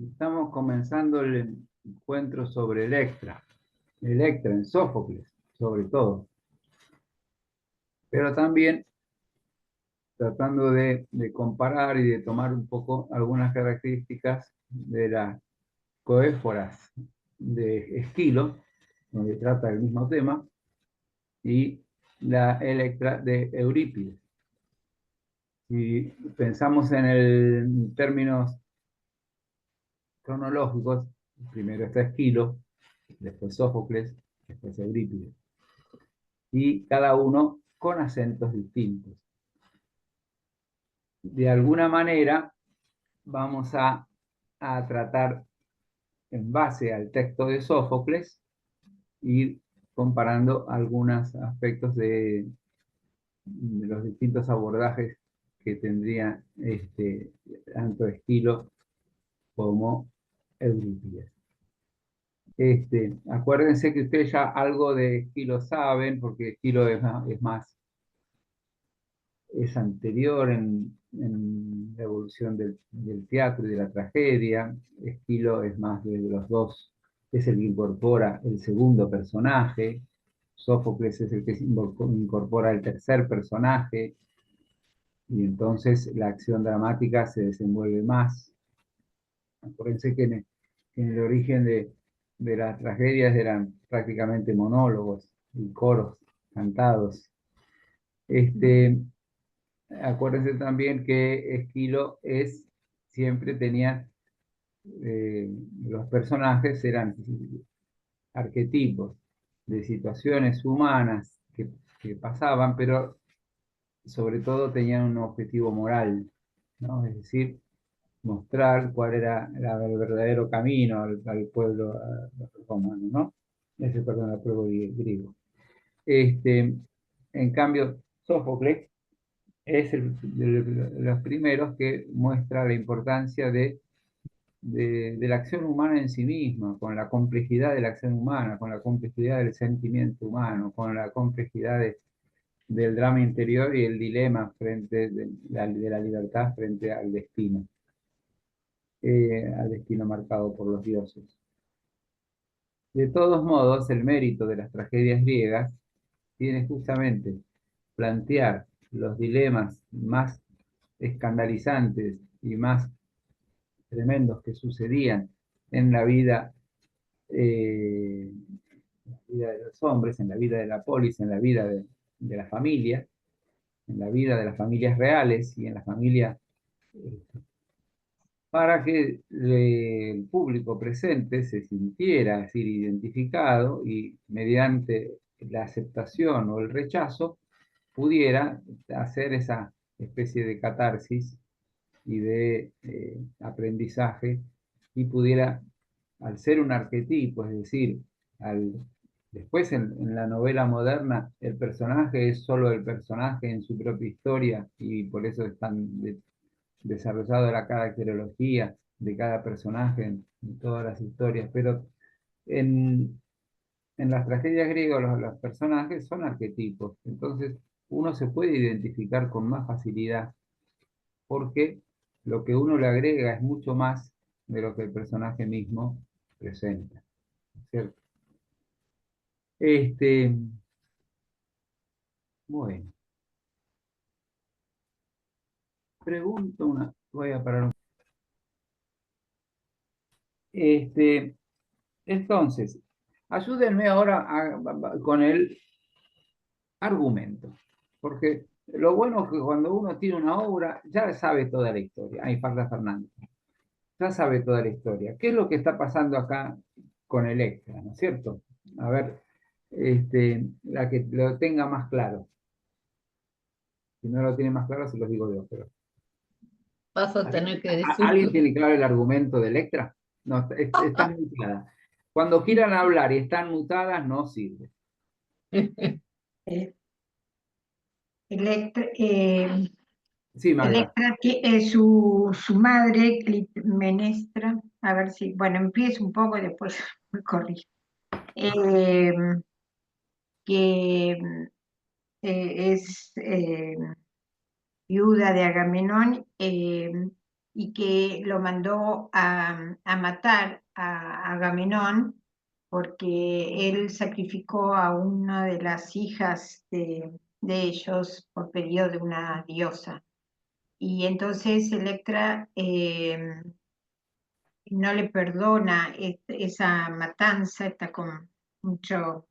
Estamos comenzando el encuentro sobre Electra en Sófocles, sobre todo, pero también tratando de comparar y de tomar un poco algunas características de las coéforas de Esquilo, donde trata el mismo tema, y la Electra de Eurípides. Si pensamos en términos cronológicos, primero está Esquilo, después Sófocles, después Eurípides, y cada uno con acentos distintos. De alguna manera vamos a tratar en base al texto de Sófocles, ir comparando algunos aspectos de los distintos abordajes que tendría tanto Esquilo como Eurípides. Acuérdense que ustedes ya algo de Esquilo saben, porque Esquilo es anterior en la evolución del teatro y de la tragedia. Esquilo es más de los dos, es el que incorpora el segundo personaje. Sófocles es el que incorpora el tercer personaje, y entonces la acción dramática se desenvuelve más. Acuérdense que en el origen de las tragedias eran prácticamente monólogos y coros cantados. Acuérdense también que Esquilo siempre tenía, los personajes eran arquetipos de situaciones humanas que pasaban, pero sobre todo tenían un objetivo moral, ¿no? Es decir, mostrar cuál era el verdadero camino al pueblo romano, ¿no? Perdón, al pueblo griego. En cambio, Sófocles es de los primeros que muestra la importancia de la acción humana en sí misma, con la complejidad de la acción humana, con la complejidad del sentimiento humano, con la complejidad del drama interior y el dilema de la libertad frente al destino marcado por los dioses. De todos modos, el mérito de las tragedias griegas tiene justamente plantear los dilemas más escandalizantes y más tremendos que sucedían en la vida de los hombres, en la vida de la polis, en la vida de la familia, en la vida de las familias reales y en la familia, para que el público presente se sintiera, es decir, identificado, y mediante la aceptación o el rechazo pudiera hacer esa especie de catarsis y de aprendizaje, y pudiera, al ser un arquetipo, es decir, después en la novela moderna el personaje es solo el personaje en su propia historia, y por eso es tan desarrollado la caracterología de cada personaje en todas las historias, pero en, en las tragedias griegas los personajes son arquetipos, entonces uno se puede identificar con más facilidad porque lo que uno le agrega es mucho más de lo que el personaje mismo presenta, ¿cierto? Este, bueno, voy a parar este, entonces, ayúdenme ahora con el argumento, porque lo bueno es que cuando uno tiene una obra ya sabe toda la historia. Ahí falta Fernando. Ya sabe toda la historia. ¿Qué es lo que está pasando acá con Electra, ¿no es cierto? A ver, la que lo tenga más claro. Si no lo tiene más claro, se los digo yo, pero Vas a tener que decir ¿alguien tú. tiene claro el argumento de Electra? No, están mutadas. Cuando quieran hablar y están mutadas, no sirve. Eh, Electra, Sí, Magda. Electra, su madre, Clitemnestra, a ver si, bueno, empiezo un poco y después me corrijo. Eh, que es viuda de Agamenón, y que lo mandó a matar a Agamenón porque él sacrificó a una de las hijas de ellos por pedido de una diosa. Y entonces Electra no le perdona esa matanza, está con mucho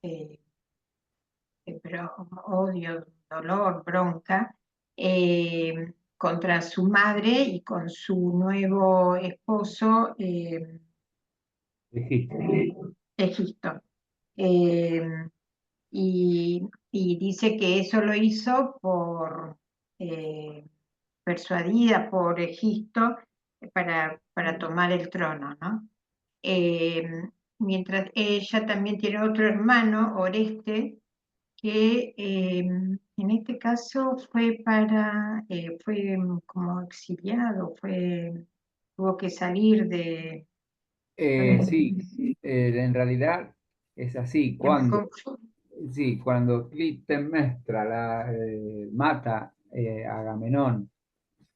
eh, odio, dolor, bronca, contra su madre y con su nuevo esposo, Egipto. Egisto. Eh, y dice que eso lo hizo eh, persuadida por Egisto para tomar el trono, ¿no? Eh, Mientras ella también tiene otro hermano, Oreste, que en este caso fue como exiliado, tuvo que salir Sí, en realidad es así. Sí, cuando Clitemnestra mata a Agamenón,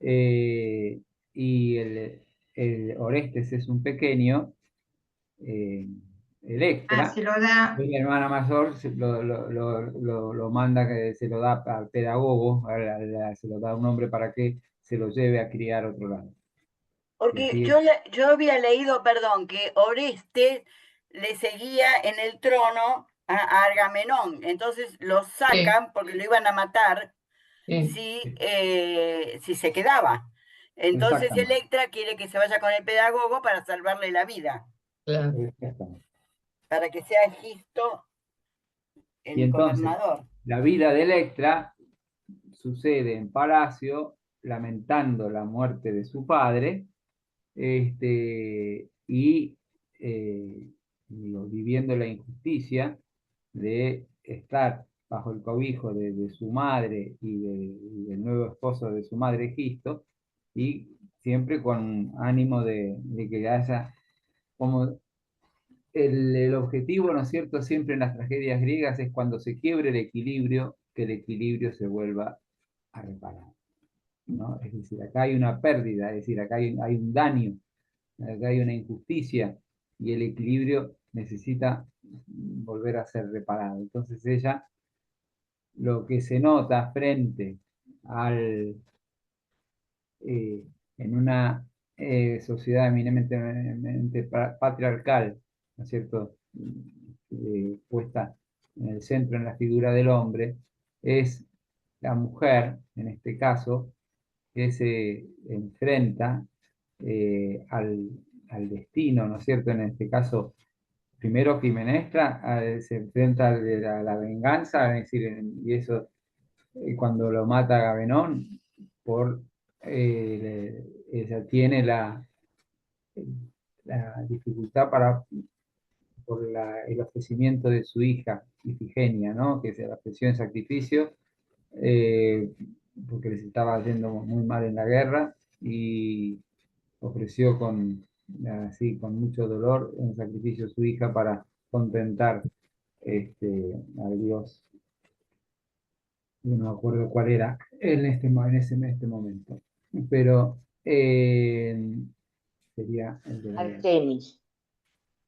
eh, y el Orestes es un pequeño, eh, se Electra, lo da, mi hermana mayor, lo manda, que se lo da al pedagogo, se lo da a un hombre para que se lo lleve a criar a otro lado. Y Porque así yo había leído, perdón, que Oreste le seguía en el trono a Agamenón. Entonces lo sacan porque lo iban a matar si se quedaba. Entonces exactamente, Electra quiere que se vaya con el pedagogo para salvarle la vida, Claro. exactamente. para que sea Egisto Y el entonces, gobernador. la vida de Electra sucede en palacio, lamentando la muerte de su padre, y viviendo la injusticia de estar bajo el cobijo de su madre y del nuevo esposo de su madre, Egisto, y siempre con ánimo de que haya como el objetivo, ¿no es cierto?, siempre en las tragedias griegas es cuando se quiebre el equilibrio, que el equilibrio se vuelva a reparar, ¿no? Es decir, acá hay una pérdida, es decir, acá hay un daño, acá hay una injusticia y el equilibrio necesita volver a ser reparado. Entonces ella, lo que se nota frente al, en una sociedad eminentemente patriarcal, ¿no es cierto?, puesta en el centro, en la figura del hombre, es la mujer, en este caso, que se enfrenta al, al destino, ¿no es cierto? En este caso, primero Clitemnestra se enfrenta a la venganza, es decir, y eso cuando lo mata Agamenón, ella tiene la dificultad por el ofrecimiento de su hija Ifigenia, ¿no? Que se la ofreció en sacrificio, eh, porque les estaba yendo muy mal en la guerra, y ofreció así, con mucho dolor en sacrificio a su hija para contentar al dios. No me acuerdo cuál era en este momento, pero sería el de la guerra. Artemis,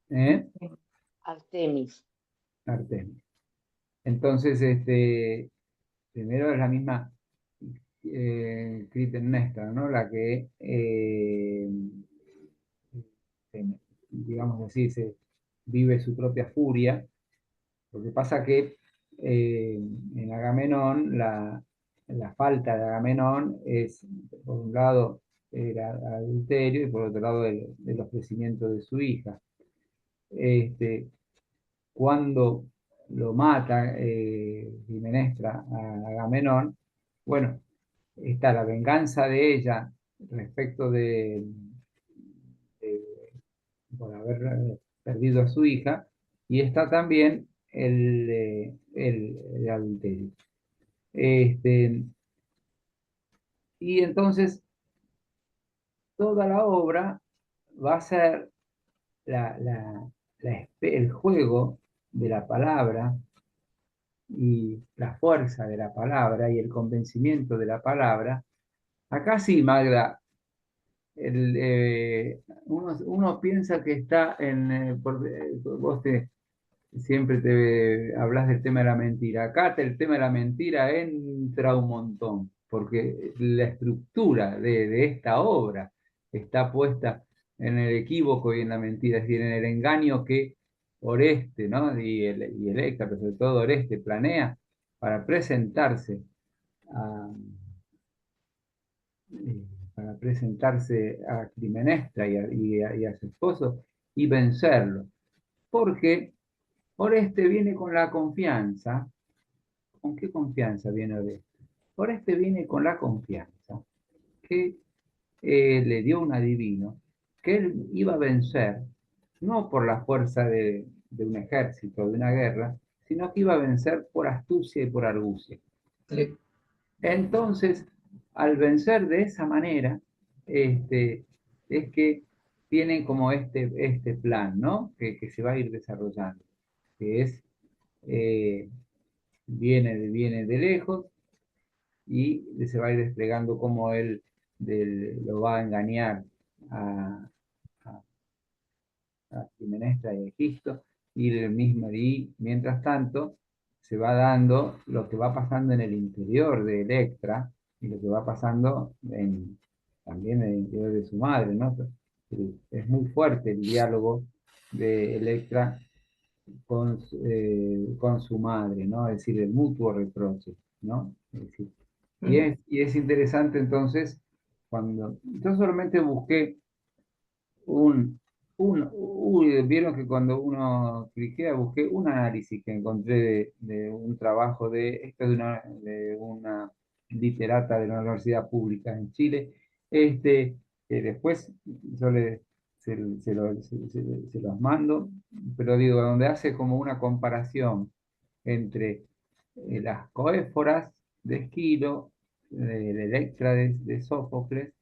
¿Eh? Artemis. Artemio. Entonces, primero es la misma Clitemnestra, ¿no? La que, digamos así, vive su propia furia. Lo que pasa que en Agamenón, la falta de Agamenón es, por un lado, el adulterio y por otro lado, el ofrecimiento de su hija. Cuando lo mata Clitemnestra a Agamenón, bueno, está la venganza de ella respecto de- por haber perdido a su hija, y está también el adulterio. Este, y entonces toda la obra va a ser el juego de la palabra y la fuerza de la palabra y el convencimiento de la palabra. Acá sí, Magda, uno piensa que está vos siempre te hablas del tema de la mentira. Acá el tema de la mentira entra un montón, porque la estructura de esta obra está puesta en el equívoco y en la mentira, es decir, en el engaño que Oreste, ¿no? Y Electra, pero sobre todo Oreste, planea para presentarse a, eh, para presentarse a Clitemnestra y a su esposo y vencerlo. Porque Oreste viene con la confianza. ¿Con qué confianza viene Oreste? Oreste viene con la confianza que le dio un adivino, que él iba a vencer, no por la fuerza de un ejército, de una guerra, sino que iba a vencer por astucia y por argucia. Sí. Entonces, al vencer de esa manera, es que tienen como este plan, ¿no? Que se va a ir desarrollando, que es, viene de lejos y se va a ir desplegando como él lo va a engañar a, a, a Clitemnestra y a Egisto, y mientras tanto se va dando lo que va pasando en el interior de Electra y lo que va pasando también en el interior de su madre, ¿no? Es muy fuerte el diálogo de Electra con su madre, ¿no? Es decir, el mutuo reproche, ¿no? Es decir, y es interesante entonces, yo solamente busqué vieron que cuando uno cliquea, busqué un análisis que encontré de un trabajo de una literata de la universidad pública en Chile, que después yo se los mando, pero digo, donde hace como una comparación entre las coéforas de Esquilo, de Electra de Sófocles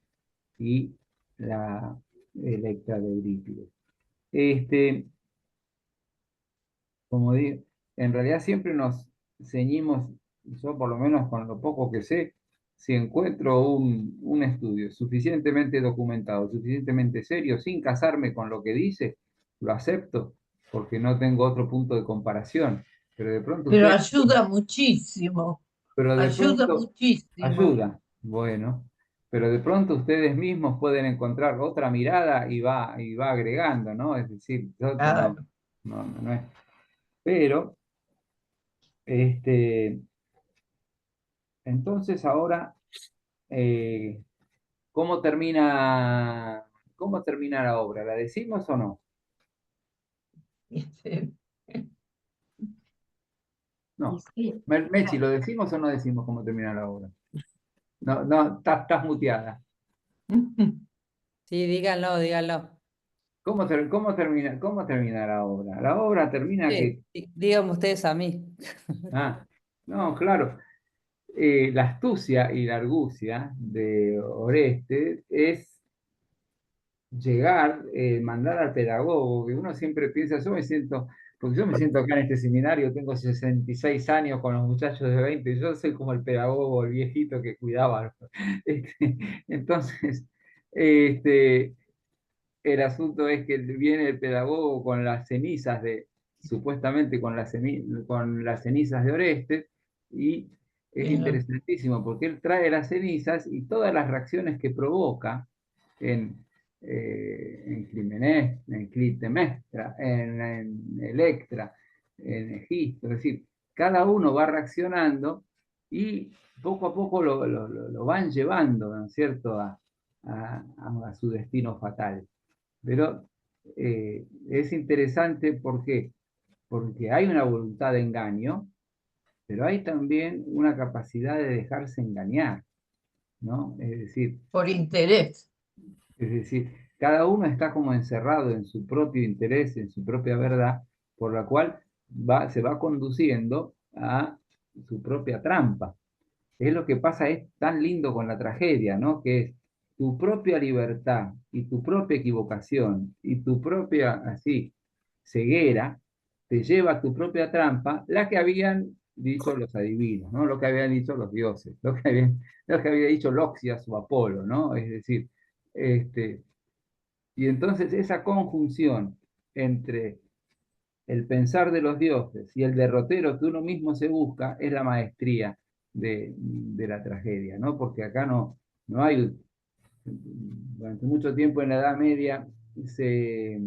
y la Electra de Eurípides. Como digo, en realidad siempre nos ceñimos, yo por lo menos con lo poco que sé, si encuentro un estudio suficientemente documentado, suficientemente serio, sin casarme con lo que dice, lo acepto, porque no tengo otro punto de comparación. Pero de pronto Pero usted, ayuda muchísimo, pero de ayuda pronto muchísimo. ayuda, bueno, pero de pronto ustedes mismos pueden encontrar otra mirada y va agregando, ¿no? Es decir, Claro. no es. Pero, entonces ahora, eh, ¿cómo termina la obra? ¿La decimos o no? ¿Viste? No. Sí, Mechi, ¿lo decimos o no decimos cómo termina la obra? No, estás muteada. Sí, díganlo, díganlo. ¿Cómo termina la obra? La obra termina Sí, díganme ustedes a mí. No, claro. La astucia y la argucia de Oreste es mandar al pedagogo, que uno siempre piensa, porque yo me siento acá en este seminario, tengo 66 años con los muchachos de 20, yo soy como el pedagogo, el viejito que cuidaba. Entonces, este, el asunto es que viene el pedagogo con las cenizas supuestamente con las cenizas de Orestes, y es interesantísimo porque él trae las cenizas y todas las reacciones que provoca en Clitemnestra, en Electra, en Egisto, es decir, cada uno va reaccionando y poco a poco lo van llevando, ¿no es cierto?, a su destino fatal. Pero es interesante, ¿por qué? Porque hay una voluntad de engaño, pero hay también una capacidad de dejarse engañar, ¿no? Por interés. Es decir, cada uno está como encerrado en su propio interés, en su propia verdad, por la cual se va conduciendo a su propia trampa. Es lo que pasa, es tan lindo con la tragedia, ¿no? Que es tu propia libertad y tu propia equivocación y tu propia, así, ceguera, te lleva a tu propia trampa, la que habían dicho los adivinos, ¿no? Lo que habían dicho los dioses, lo que había dicho Loxias o Apolo, ¿no? Es decir, Y entonces esa conjunción entre el pensar de los dioses y el derrotero que uno mismo se busca es la maestría de la tragedia, ¿no? Porque acá no hay, durante mucho tiempo en la Edad Media se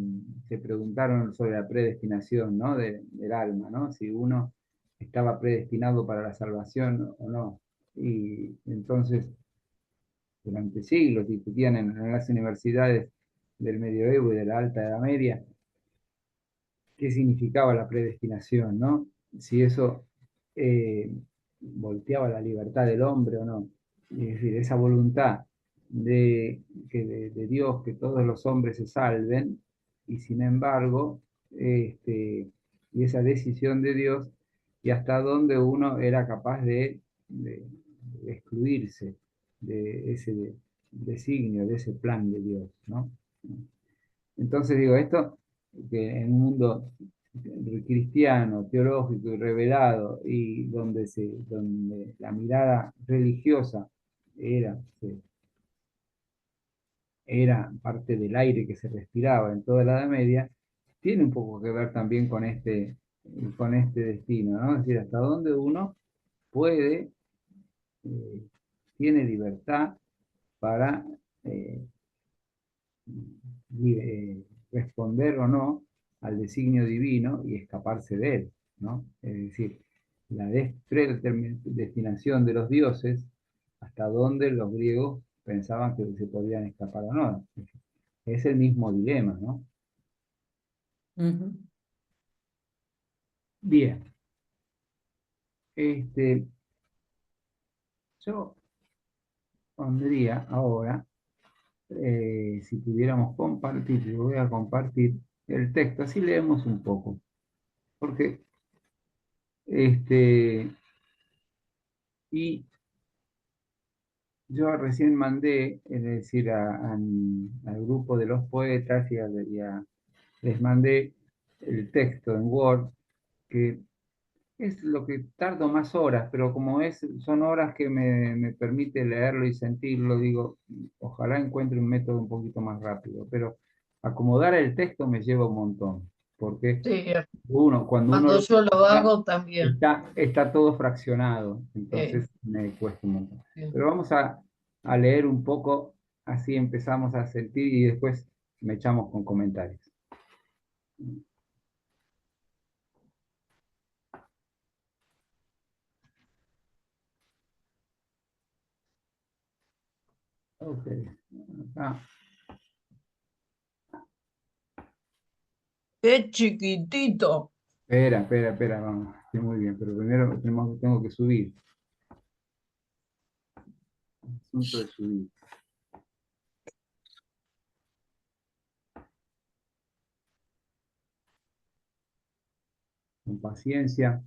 preguntaron sobre la predestinación, ¿no? Del alma, ¿no? Si uno estaba predestinado para la salvación o no. Y entonces, durante siglos discutían en las universidades del medioevo y de la Alta Edad Media qué significaba la predestinación, ¿no? Si eso eh, volteaba la libertad del hombre o no. Es decir, esa voluntad de Dios que todos los hombres se salven, y sin embargo, y esa decisión de Dios, y hasta dónde uno era capaz de excluirse de ese designio, de ese plan de Dios, ¿no? Entonces digo, esto que en un mundo cristiano, teológico y revelado, y donde la mirada religiosa era parte del aire que se respiraba en toda la Edad Media, tiene un poco que ver también con este destino, ¿no? Es decir, hasta dónde uno puede, eh, tiene libertad para eh, responder o no al designio divino y escaparse de él, ¿no? Es decir, la predestinación de los dioses, hasta donde los griegos pensaban que se podían escapar o no. Es el mismo dilema, ¿no? Ujú. Bien. Yo pondría ahora, si pudiéramos compartir, yo voy a compartir el texto, así leemos un poco, porque y yo recién mandé, es decir, al grupo de los poetas les mandé el texto en Word, que es lo que tardo más horas, pero como son horas que me permite leerlo y sentirlo, digo, ojalá encuentre un método un poquito más rápido, pero acomodar el texto me lleva un montón, porque Sí, cuando uno cuando lo yo lo escucha, hago también. está todo fraccionado, Eh, entonces me cuesta un montón. sí. Pero vamos a leer un poco, así empezamos a sentir y después me echamos con comentarios. Ok, acá. ¡Qué chiquitito! Espera, vamos, estoy muy bien, pero primero tengo que subir. Asunto de subir. Con paciencia.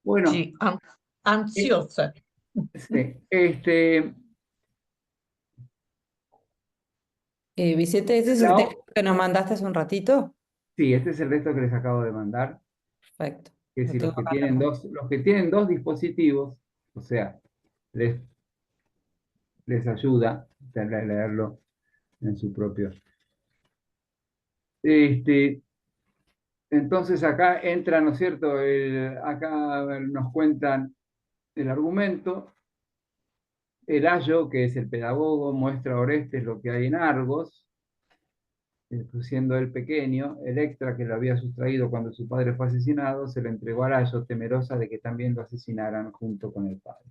Bueno, Sí, ansiosa. sí, Vicente, ¿ese es el la texto que nos mandaste hace un ratito? sí, este es el resto que les acabo de mandar. Perfecto. Es Lo decir, tengo acá anotado. los que tienen dos dispositivos, o sea, les, les ayuda a leerlo en su propio. Entonces acá entra, ¿no es cierto? Acá nos cuentan el argumento. El ayo, que es el pedagogo, muestra a Orestes lo que hay en Argos, siendo él pequeño. Electra, que lo había sustraído cuando su padre fue asesinado, se lo entregó a Layo, temerosa de que también lo asesinaran junto con el padre.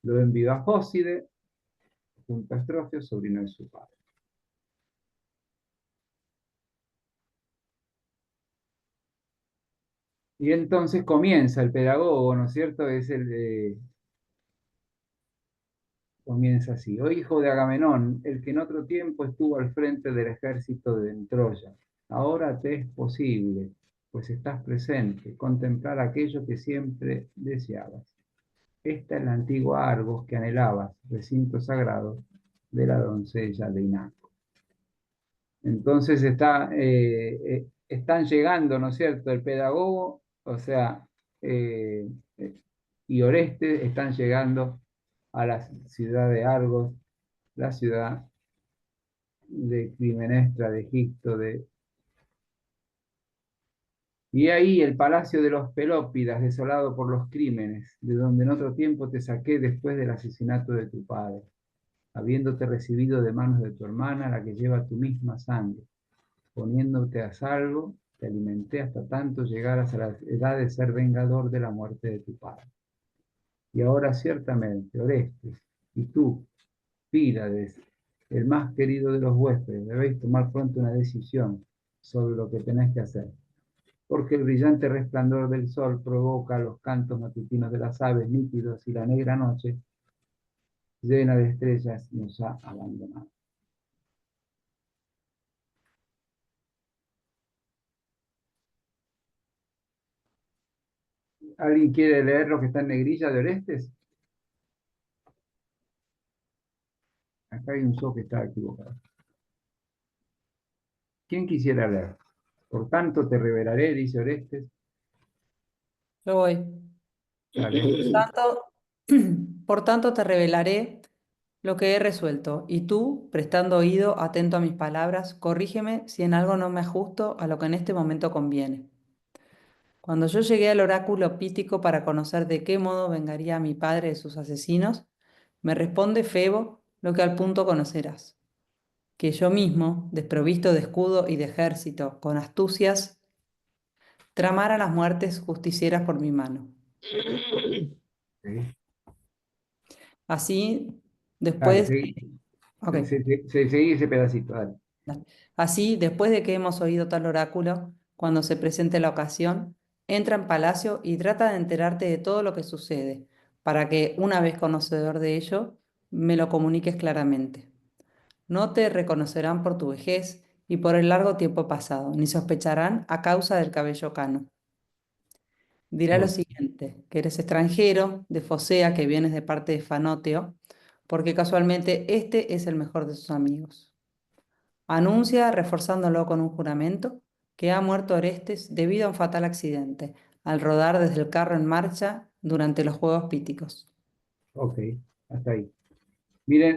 Lo envió a Fócide, junto a Estrofio, sobrino de su padre. Y entonces comienza el pedagogo, ¿no es cierto? Comienza así: oh hijo de Agamenón, el que en otro tiempo estuvo al frente del ejército de Troya, ahora te es posible, pues estás presente, contemplar aquello que siempre deseabas. Esta es la antigua Argos que anhelabas, recinto sagrado de la doncella de Inaco. Entonces están llegando, ¿no es cierto? El pedagogo, o sea, eh, y Orestes están llegando a la ciudad de Argos, la ciudad de Climenestra, de Egipto, Y ahí el palacio de los Pelópidas, desolado por los crímenes, de donde en otro tiempo te saqué después del asesinato de tu padre, habiéndote recibido de manos de tu hermana, la que lleva tu misma sangre. Poniéndote a salvo, te alimenté hasta tanto llegaras a la edad de ser vengador de la muerte de tu padre. Y ahora ciertamente, Orestes, y tú, Pílades, el más querido de los huéspedes, debéis tomar pronto una decisión sobre lo que tenéis que hacer, porque el brillante resplandor del sol provoca los cantos matutinos de las aves nítidos y la negra noche, llena de estrellas, nos ha abandonado. ¿Alguien quiere leer lo que está en negrilla de Orestes? Acá hay un yo que está equivocado. ¿Quién quisiera leer? Por tanto te revelaré, dice Orestes. Yo voy. Dale. Por tanto te revelaré lo que he resuelto, y tú, prestando oído, atento a mis palabras, corrígeme si en algo no me ajusto a lo que en este momento conviene. Cuando yo llegué al oráculo pítico para conocer de qué modo vengaría a mi padre de sus asesinos, me responde Febo lo que al punto conocerás, que yo mismo, desprovisto de escudo y de ejército, con astucias, tramara las muertes justicieras por mi mano. Sí. Así, Dale, después... seguí, Ok. seguí ese pedacito, dale. Así, después de que hemos oído tal oráculo, cuando se presente la ocasión, entra en palacio y trata de enterarte de todo lo que sucede, para que, una vez conocedor de ello, me lo comuniques claramente. No te reconocerán por tu vejez y por el largo tiempo pasado, ni sospecharán a causa del cabello cano. Dirá lo Ok. siguiente, que eres extranjero, de Focea, que vienes de parte de Fanoteo, porque casualmente este es el mejor de sus amigos. Anuncia, reforzándolo con un juramento, que ha muerto Orestes debido a un fatal accidente, al rodar desde el carro en marcha durante los Juegos Píticos. Ok, hasta ahí. Miren,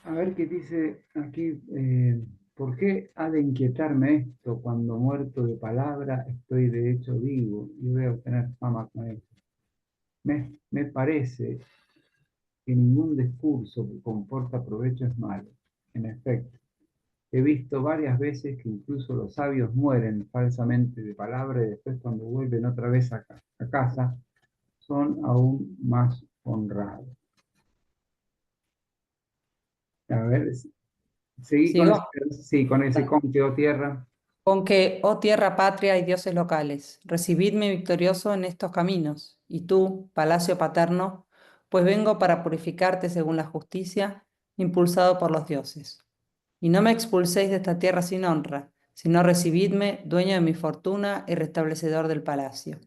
a ver qué dice aquí. ¿Por qué ha de inquietarme esto cuando muerto de palabra estoy de hecho vivo y voy a obtener fama con esto? Me parece que ningún discurso que comporta provecho es malo. En efecto, he visto varias veces que incluso los sabios mueren falsamente de palabra y después cuando vuelven otra vez a casa son aún más honrados. A ver, seguí con ¿Sigo? ese, sí, con ese con que oh tierra. Con que, oh tierra patria y dioses locales, recibidme victorioso en estos caminos, y tú, palacio paterno, pues vengo para purificarte según la justicia, impulsado por los dioses. Y no me expulséis de esta tierra sin honra, sino recibidme, dueño de mi fortuna y restablecedor del palacio.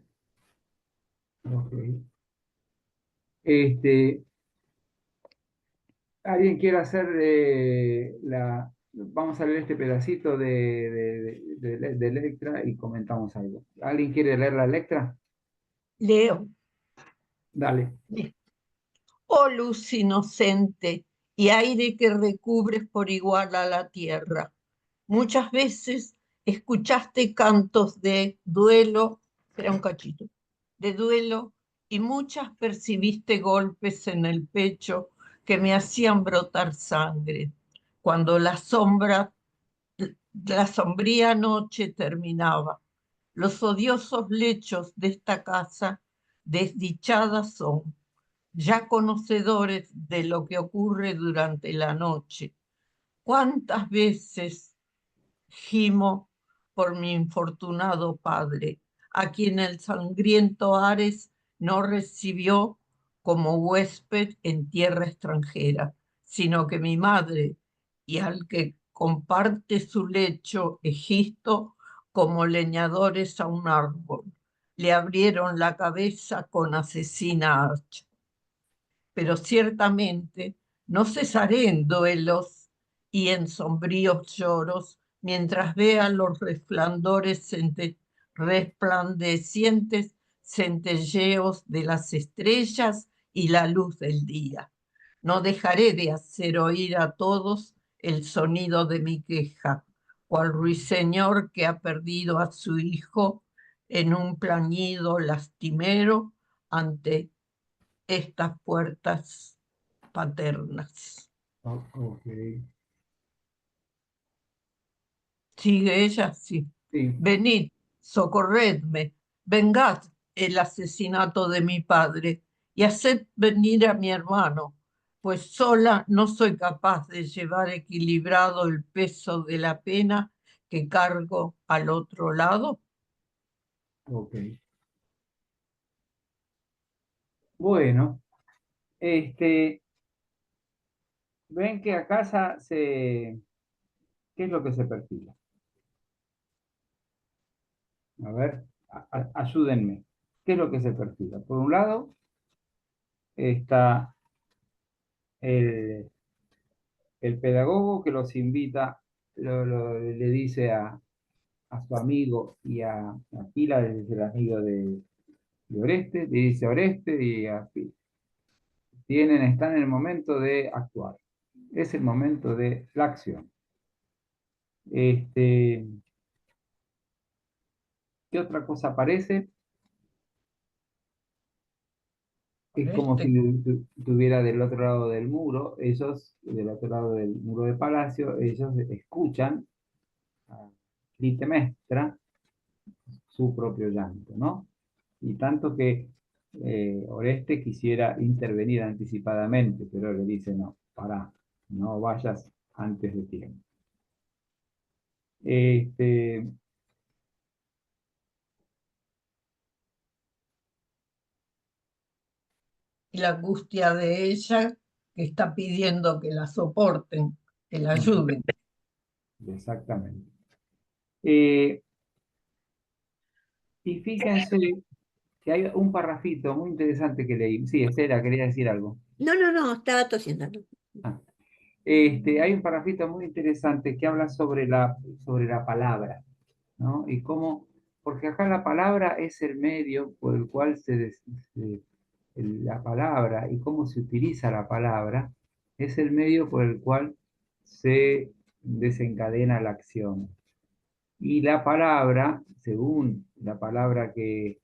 Ok. ¿Alguien quiere hacer vamos a leer este pedacito de Electra y comentamos algo. ¿Alguien quiere leer la Electra? Leo. Dale. Oh luz inocente y aire que recubres por igual a la tierra. Muchas veces escuchaste cantos de duelo, espera un cachito, de duelo, y muchas percibiste golpes en el pecho que me hacían brotar sangre. Cuando la sombría noche terminaba, los odiosos lechos de esta casa desdichadas son, ya conocedores de lo que ocurre durante la noche. ¿Cuántas veces gimo por mi infortunado padre, a quien el sangriento Ares no recibió como huésped en tierra extranjera, sino que mi madre, y al que comparte su lecho Egisto, como leñadores a un árbol, le abrieron la cabeza con asesina hacha? Pero ciertamente no cesaré en duelos y en sombríos lloros mientras vea los resplandecientes centelleos de las estrellas y la luz del día. No dejaré de hacer oír a todos el sonido de mi queja, cual ruiseñor que ha perdido a su hijo en un plañido lastimero ante estas puertas paternas. Ok. Sigue ella, sí. Sí. Venid, socorredme, vengad el asesinato de mi padre y haced venir a mi hermano, pues sola no soy capaz de llevar equilibrado el peso de la pena que cargo al otro lado. Ok. Bueno, ven que acá ¿qué es lo que se perfila? A ver, ayúdenme. ¿Qué es lo que se perfila? Por un lado, está el pedagogo que los invita, le dice a su amigo y a Pila, es el amigo de Oreste, le dice a Oreste y a Pila. Están en el momento de actuar. Es el momento de la acción. ¿Qué otra cosa aparece? Es como si estuviera del otro lado del muro, del otro lado del muro de palacio, ellos escuchan a Clitemnestra su propio llanto, ¿no? Y tanto que Oreste quisiera intervenir anticipadamente, pero le dice, no, pará, no vayas antes de tiempo. Este, Y la angustia de ella que está pidiendo que la soporten, que la ayuden. Exactamente. Y fíjense que hay un parrafito muy interesante que leí. Sí, Estela, quería decir algo. No, estaba tosiendo. Ah. Hay un parrafito muy interesante que habla sobre la palabra, ¿no? Y cómo, porque acá la palabra es el medio por el cual la palabra y cómo se utiliza la palabra es el medio por el cual se desencadena la acción. Y la palabra, según la palabra que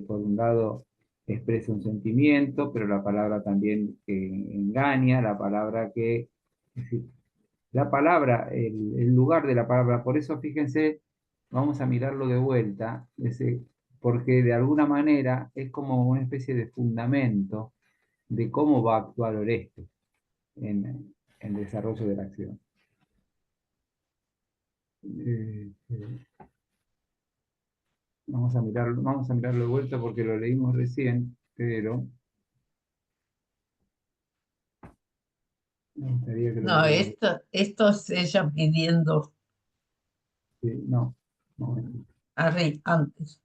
por un lado expresa un sentimiento, pero la palabra también que engaña, la palabra que... Es decir, la palabra, el lugar de la palabra, por eso fíjense, vamos a mirarlo de vuelta, porque de alguna manera es como una especie de fundamento de cómo va a actuar Oreste en el desarrollo de la acción. Vamos a mirarlo de vuelta porque lo leímos recién, pero me gustaría que lo No, leyéramos. esto es ella pidiendo Sí, no, no. a Rey antes.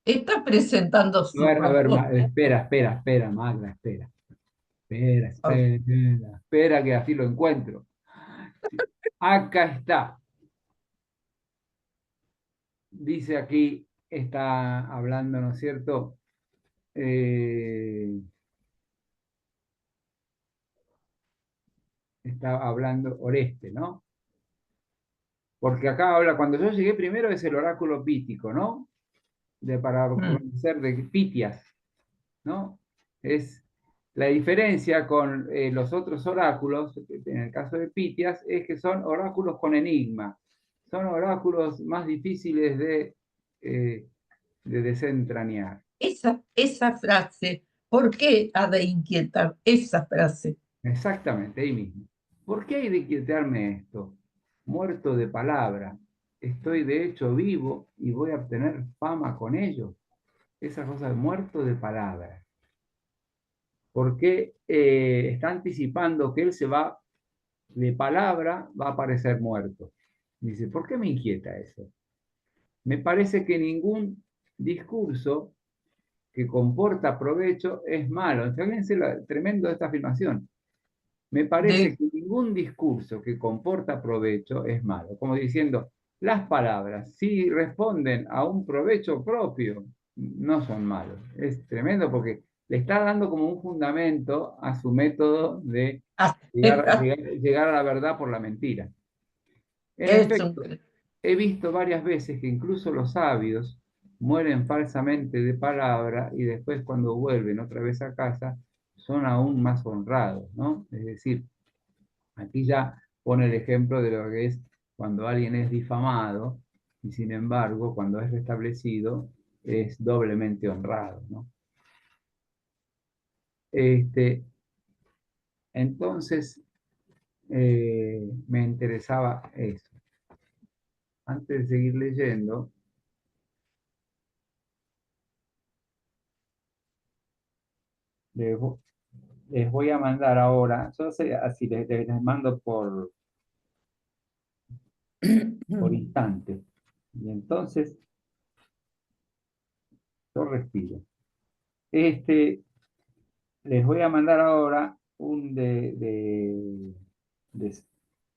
Está presentando su A ver, razón. espera, Magda, espera. Espera, que así lo encuentro. Acá está. Dice aquí, está hablando, ¿no es cierto? Está hablando Oreste, ¿no? Porque acá habla, cuando yo llegué primero es el oráculo pítico, ¿no? Para conocer de Pitias, ¿no? Es la diferencia con los otros oráculos, en el caso de Pitias, es que son oráculos con enigma. Son oráculos más difíciles de desentrañar. Esa frase, ¿por qué ha de inquietar esa frase? Exactamente, ahí mismo. ¿Por qué hay de inquietarme esto? Muerto de palabra. Estoy de hecho vivo y voy a obtener fama con ello. Esa cosa de muerto de palabra. Porque está anticipando que él se va, de palabra, va a aparecer muerto. Dice, ¿por qué me inquieta eso? Me parece que ningún discurso que comporta provecho es malo. Fíjense lo tremendo de esta afirmación. Me parece que ningún discurso que comporta provecho es malo. Como diciendo, Las palabras, si responden a un provecho propio, no son malos. Es tremendo porque le está dando como un fundamento a su método de llegar a la verdad por la mentira. En Es un... efecto, he visto varias veces que incluso los sabios mueren falsamente de palabra y después cuando vuelven otra vez a casa son aún más honrados, ¿no? Es decir, aquí ya pone el ejemplo de lo que es cuando alguien es difamado y sin embargo cuando es restablecido es doblemente honrado, ¿no? Entonces, me interesaba eso. Antes de seguir leyendo, les, les voy a mandar ahora, yo sé, así les mando por instante. Y entonces, yo respiro. Les voy a mandar ahora un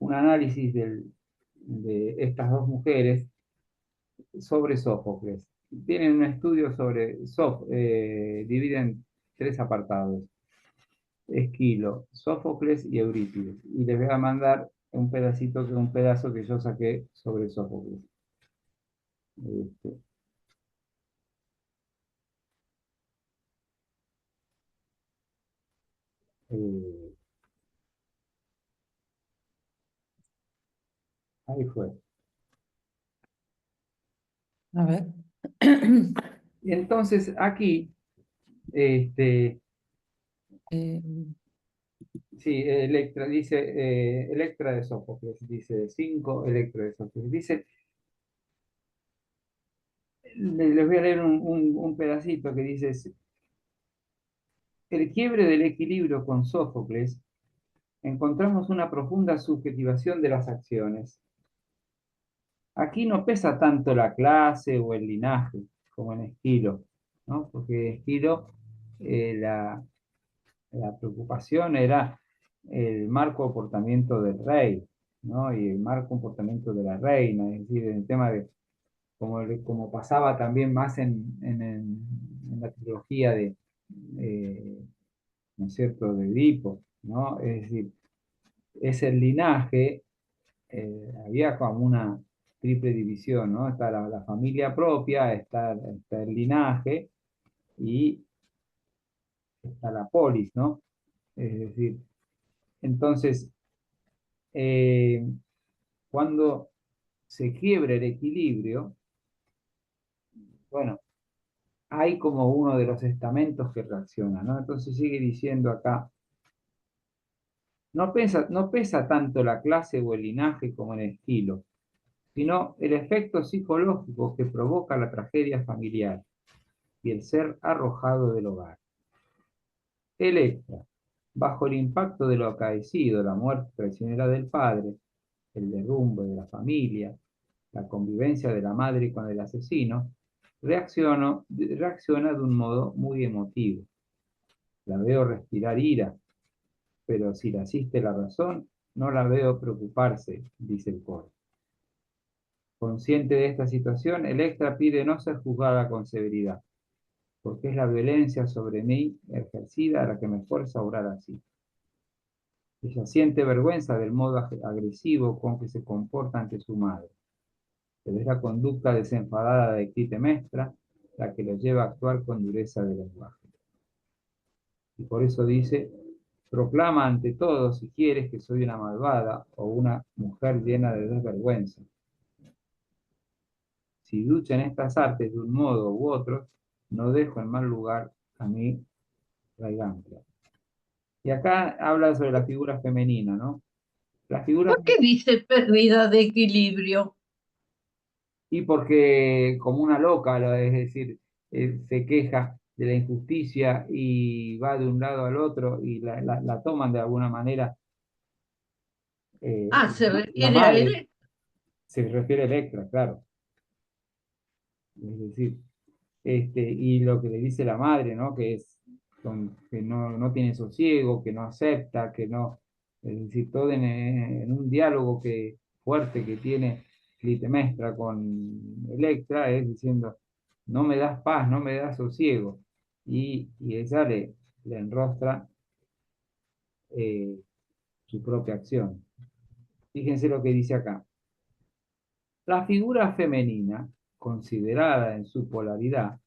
análisis de estas dos mujeres sobre Sófocles. Tienen un estudio sobre Sófocles, dividen tres apartados: Esquilo, Sófocles y Eurípides. Y les voy a mandar un pedazo que yo saqué sobre Sófocles. Este, eh, ahí fue. A ver. Y entonces aquí, sí, Electra, dice, Electra de Sófocles, dice 5, Electra de Sófocles. Dice, les voy a leer un pedacito que dice: el quiebre del equilibrio con Sófocles, encontramos una profunda subjetivación de las acciones. Aquí no pesa tanto la clase o el linaje como en Esquilo, ¿no? Porque en Esquilo la preocupación era el mal comportamiento del rey, ¿no? Y el mal comportamiento de la reina, es decir, en el tema de, como pasaba también más en la trilogía de, ¿no es cierto?, de Edipo, ¿no? Es decir, es el linaje, había como una triple división, ¿no? Está la familia propia, está el linaje y está la polis, ¿no? Es decir, entonces, cuando se quiebra el equilibrio, bueno, hay como uno de los estamentos que reacciona, ¿no? Entonces sigue diciendo acá: no pesa tanto la clase o el linaje como en Esquilo, sino el efecto psicológico que provoca la tragedia familiar y el ser arrojado del hogar. Electra, bajo el impacto de lo acaecido, la muerte traicionera del padre, el derrumbe de la familia, la convivencia de la madre con el asesino, reacciona de un modo muy emotivo. La veo respirar ira, pero si le asiste la razón, no la veo preocuparse, dice el coro. Consciente de esta situación, Electra pide no ser juzgada con severidad, porque es la violencia sobre mí ejercida la que me fuerza a obrar así. Ella siente vergüenza del modo agresivo con que se comporta ante su madre, pero es la conducta desenfadada de Clitemnestra la que lo lleva a actuar con dureza de lenguaje. Y por eso dice: proclama ante todos, si quieres, que soy una malvada o una mujer llena de desvergüenza. Si lucha en estas artes de un modo u otro, no dejo en mal lugar a mi Raigantia. Y acá habla sobre la figura femenina, ¿no? La figura, ¿Por qué dice pérdida de equilibrio? y porque como una loca, es decir, se queja de la injusticia y va de un lado al otro y la toman de alguna manera, Se la refiere a madre, él. se refiere a Electra, claro. Es decir, y lo que le dice la madre, ¿no? Que es que no tiene sosiego, que no acepta, que no, es decir, todo en un diálogo fuerte que tiene Clitemnestra con Electra es diciendo, no me das paz, no me das sosiego. Y ella le enrostra su propia acción. Fíjense lo que dice acá. La figura femenina, considerada en su polaridad,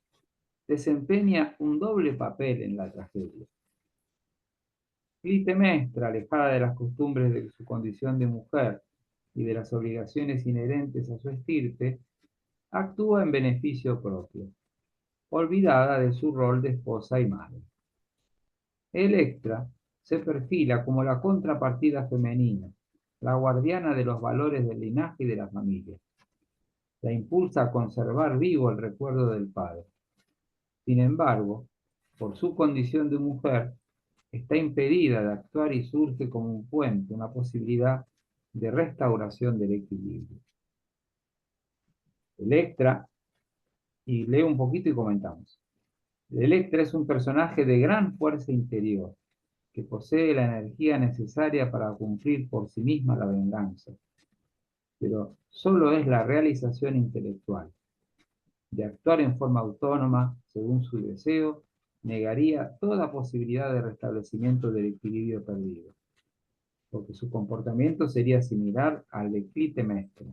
desempeña un doble papel en la tragedia. Clitemnestra, alejada de las costumbres de su condición de mujer y de las obligaciones inherentes a su estirpe, actúa en beneficio propio, olvidada de su rol de esposa y madre. Electra se perfila como la contrapartida femenina, la guardiana de los valores del linaje y de la familia. La impulsa a conservar vivo el recuerdo del padre. Sin embargo, por su condición de mujer, está impedida de actuar y surge como un puente, una posibilidad de restauración del equilibrio. Electra, y leo un poquito y comentamos. Electra es un personaje de gran fuerza interior, que posee la energía necesaria para cumplir por sí misma la venganza, pero solo es la realización intelectual. De actuar en forma autónoma, según su deseo, negaría toda posibilidad de restablecimiento del equilibrio perdido, porque su comportamiento sería similar al de Clitemnestra.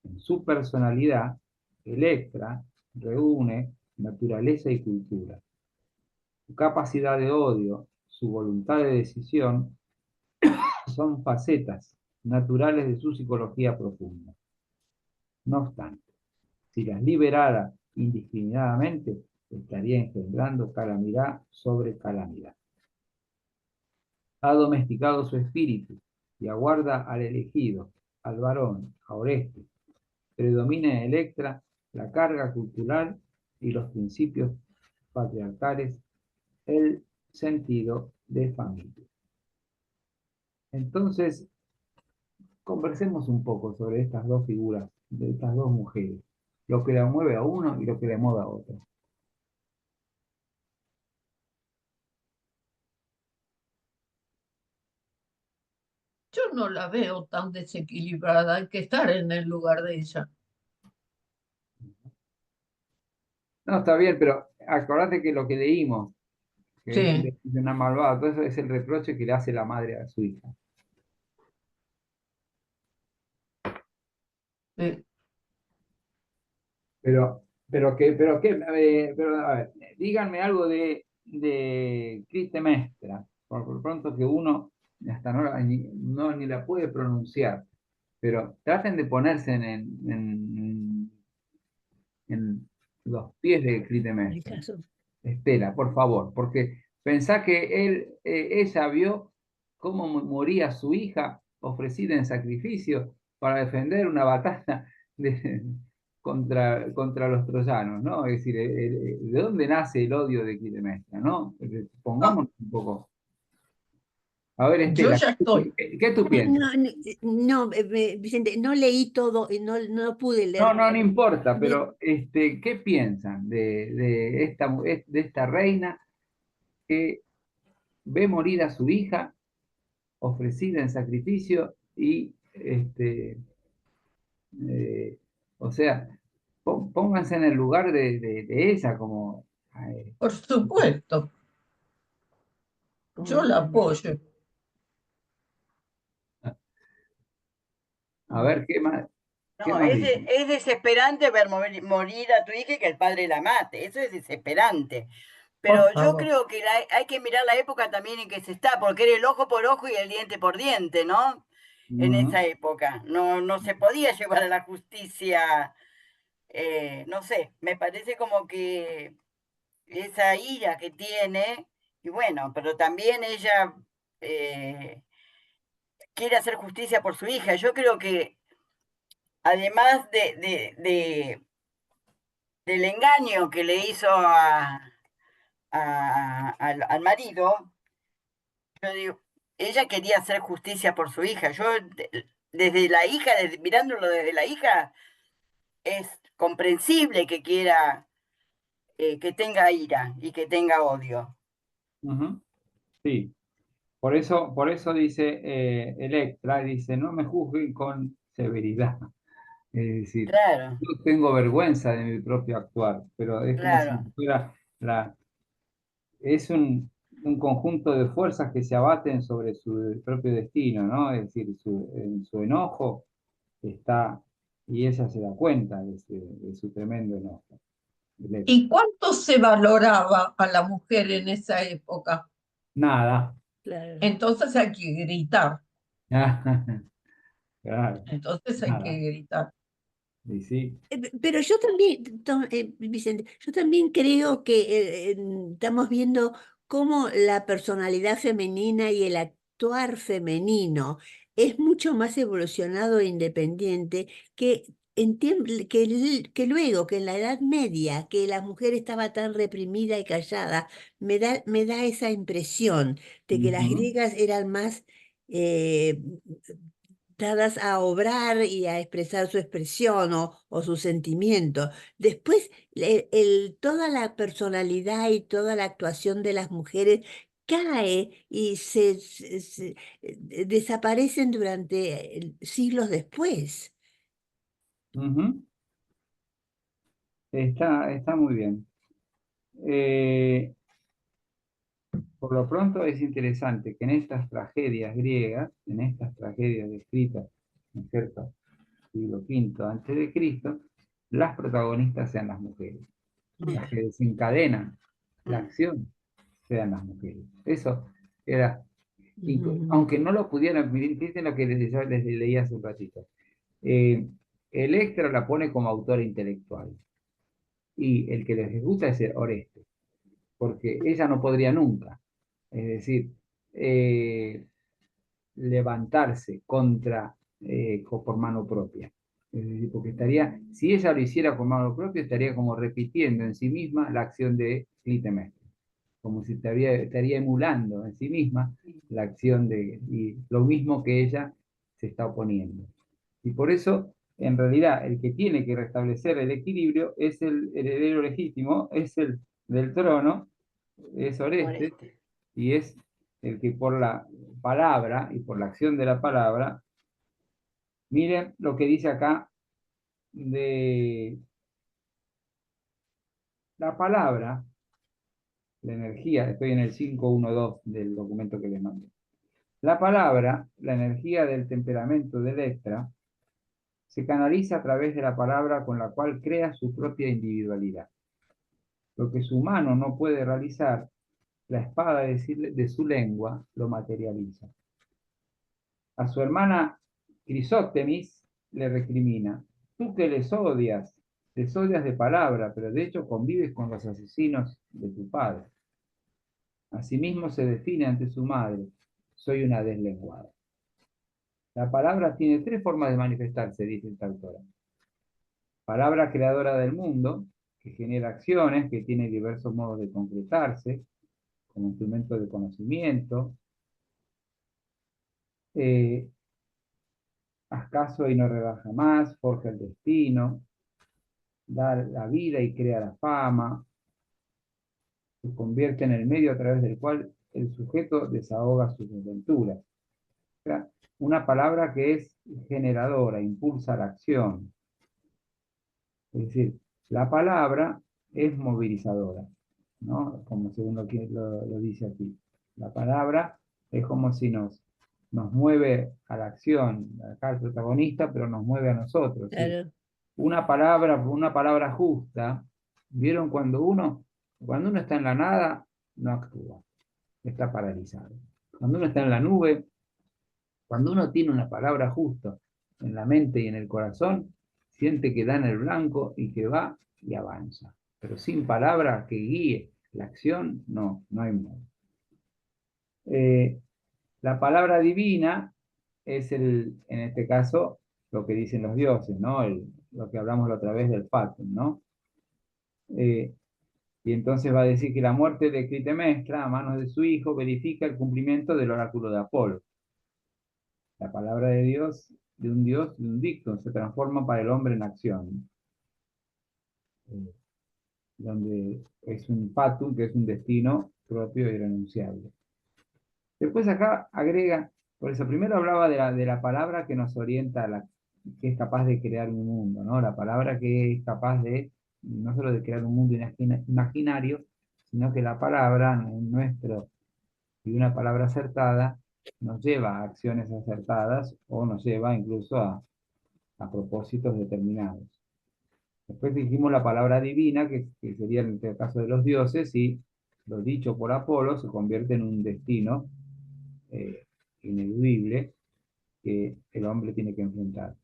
En su personalidad, Electra reúne naturaleza y cultura. Su capacidad de odio, su voluntad de decisión, son facetas naturales de su psicología profunda. No obstante, si las liberara indiscriminadamente, estaría engendrando calamidad sobre calamidad. Ha domesticado su espíritu y aguarda al elegido, al varón, a Orestes. Predomina en Electra la carga cultural y los principios patriarcales, el sentido de familia. Entonces, conversemos un poco sobre estas dos figuras, de estas dos mujeres, lo que la mueve a uno y lo que la mueve a otro. Yo no la veo tan desequilibrada, hay que estar en el lugar de ella. No, está bien, pero acordate que lo que leímos, que es Sí, de una malvada, todo eso es el reproche que le hace la madre a su hija. sí. Pero, a ver, díganme algo de Clitemnestra, por pronto que uno hasta ni la puede pronunciar, pero traten de ponerse en los pies de El Clitemnestra. caso. Estela, por favor, porque pensá que ella vio cómo moría su hija ofrecida en sacrificio para defender una batalla contra los troyanos, ¿no? Es decir, ¿de dónde nace el odio de Clitemnestra, no? No, Pongámonos un poco. A ver, yo Estela, ya estoy. ¿qué tú piensas? Vicente, no leí todo, no pude No, leer. no importa, Bien. pero ¿qué piensan de esta reina que ve morir a su hija ofrecida en sacrificio y, eh, o sea, pónganse en el lugar de ella como, Por supuesto, yo la apoyo. a ver, ¿qué No, más dice? es desesperante ver morir a tu hija y que el padre la mate. Eso es desesperante. Por Pero yo favor. creo que hay que mirar la época también en que se está, porque era el ojo por ojo y el diente por diente, ¿no? En Ujú, esa época. No se podía llevar a la justicia, no sé, me parece como que esa ira que tiene, y bueno, pero también ella quiere hacer justicia por su hija. Yo creo que además del engaño que le hizo al marido, yo digo, ella quería hacer justicia por su hija. Yo, desde la hija, mirándolo desde la hija, es comprensible que quiera que tenga ira y que tenga odio. ujú, sí, por eso dice Electra, dice, no me juzguen con severidad. Es decir, Claro, yo tengo vergüenza de mi propio actuar, pero es como si claro. fuera es un conjunto de fuerzas que se abaten sobre su propio destino, ¿no? Es decir, en su enojo está, y ella se da cuenta de su tremendo enojo. ¿Y cuánto se valoraba a la mujer en esa época? Nada. Claro. Entonces hay que gritar, Claro, entonces hay que nada. gritar. Y sí. Pero yo también, Vicente, yo también creo que estamos viendo cómo la personalidad femenina y el actuar femenino es mucho más evolucionado e independiente que luego, que en la Edad Media, que la mujer estaba tan reprimida y callada, me da esa impresión de que las Ujú, griegas eran más eh, dadas a obrar y a expresar su expresión o su sentimiento. Después, toda la personalidad y toda la actuación de las mujeres cae y desaparecen durante siglos después. ujú. Está muy bien. Eh, por lo pronto es interesante que en estas tragedias griegas, en estas tragedias descritas, ¿no es cierto?, siglo V antes de Cristo, las protagonistas sean las mujeres. Las que desencadenan la Mm. acción sean las mujeres. Eso era, Ujú. aunque no lo pudieran, fíjense lo que yo les leía hace un ratito. Eh, Electra la pone como autora intelectual y el que lo ejecuta es Oreste, porque ella no podría nunca, es decir, eh, levantarse contra por mano propia. Es decir, porque estaría, si ella lo hiciera por mano propia, estaría como repitiendo en sí misma la acción de Clitemnestra, como si estaría emulando en sí misma la acción y lo mismo que ella se está oponiendo. Y por eso, en realidad, el que tiene que restablecer el equilibrio es el heredero legítimo, es el del trono, es Oreste, Oreste. y es el que por la palabra y por la acción de la palabra, miren lo que dice acá de la palabra, la energía, estoy en el 512 del documento que les mandé. La palabra, la energía del temperamento de Electra, se canaliza a través de la palabra con la cual crea su propia individualidad. Lo que su mano no puede realizar, la espada de su lengua lo materializa. A su hermana Crisótemis le recrimina: tú que les odias de palabra, pero de hecho convives con los asesinos de tu padre. Asimismo se define ante su madre: soy una deslenguada. La palabra tiene tres formas de manifestarse, dice esta autora. Palabra creadora del mundo, que genera acciones, que tiene diversos modos de concretarse, como instrumento de conocimiento. Haz caso y no rebaja más, forja el destino, da la vida y crea la fama, se convierte en el medio a través del cual el sujeto desahoga sus aventuras. O sea, una palabra que es generadora, impulsa la acción. Es decir, la palabra es movilizadora, ¿no? Como según lo dice aquí. La palabra es como si nos mueve a la acción, acá el protagonista, pero nos mueve a nosotros, ¿sí? Claro. Una palabra justa, ¿vieron cuando uno está en la nada, no actúa, está paralizado? Cuando uno está en la nube, cuando uno tiene una palabra justa en la mente y en el corazón, siente que da en el blanco y que va y avanza. Pero sin palabra que guíe la acción, no hay modo. La palabra divina es en este caso, lo que dicen los dioses, ¿no? Lo que hablamos la otra vez del Fatum, ¿no? Eh, y entonces va a decir que la muerte de Clitemnestra a manos de su hijo verifica el cumplimiento del oráculo de Apolo. La palabra de Dios, de un dictum, se transforma para el hombre en acción, donde es un fatum, que es un destino propio e irrenunciable. Después acá agrega, por eso primero hablaba de la palabra que nos orienta que es capaz de crear un mundo, ¿no? La palabra que es capaz de, no solo de crear un mundo imaginario, sino que la palabra en nuestro, y una palabra acertada, nos lleva a acciones acertadas o nos lleva incluso a propósitos determinados. Después dijimos la palabra divina, que sería en el caso de los dioses, y lo dicho por Apolo se convierte en un destino ineludible que el hombre tiene que enfrentar.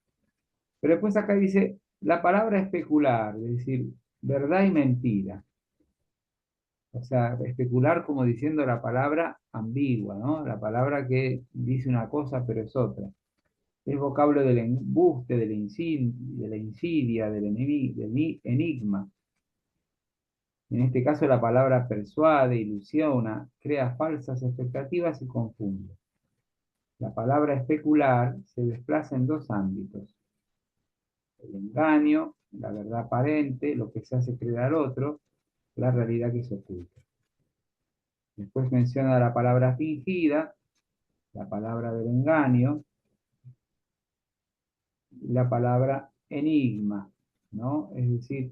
Pero después acá dice la palabra especular, es decir, verdad y mentira. O sea, especular como diciendo la palabra ambigua, ¿no? La palabra que dice una cosa pero es otra. Es vocablo del embuste, de la insidia, del enigma. En este caso la palabra persuade, ilusiona, crea falsas expectativas y confunde. La palabra especular se desplaza en dos ámbitos: el engaño, la verdad aparente, lo que se hace creer al otro, la realidad que se oculta. Después menciona la palabra fingida, la palabra del engaño, la palabra enigma, ¿no? Es decir,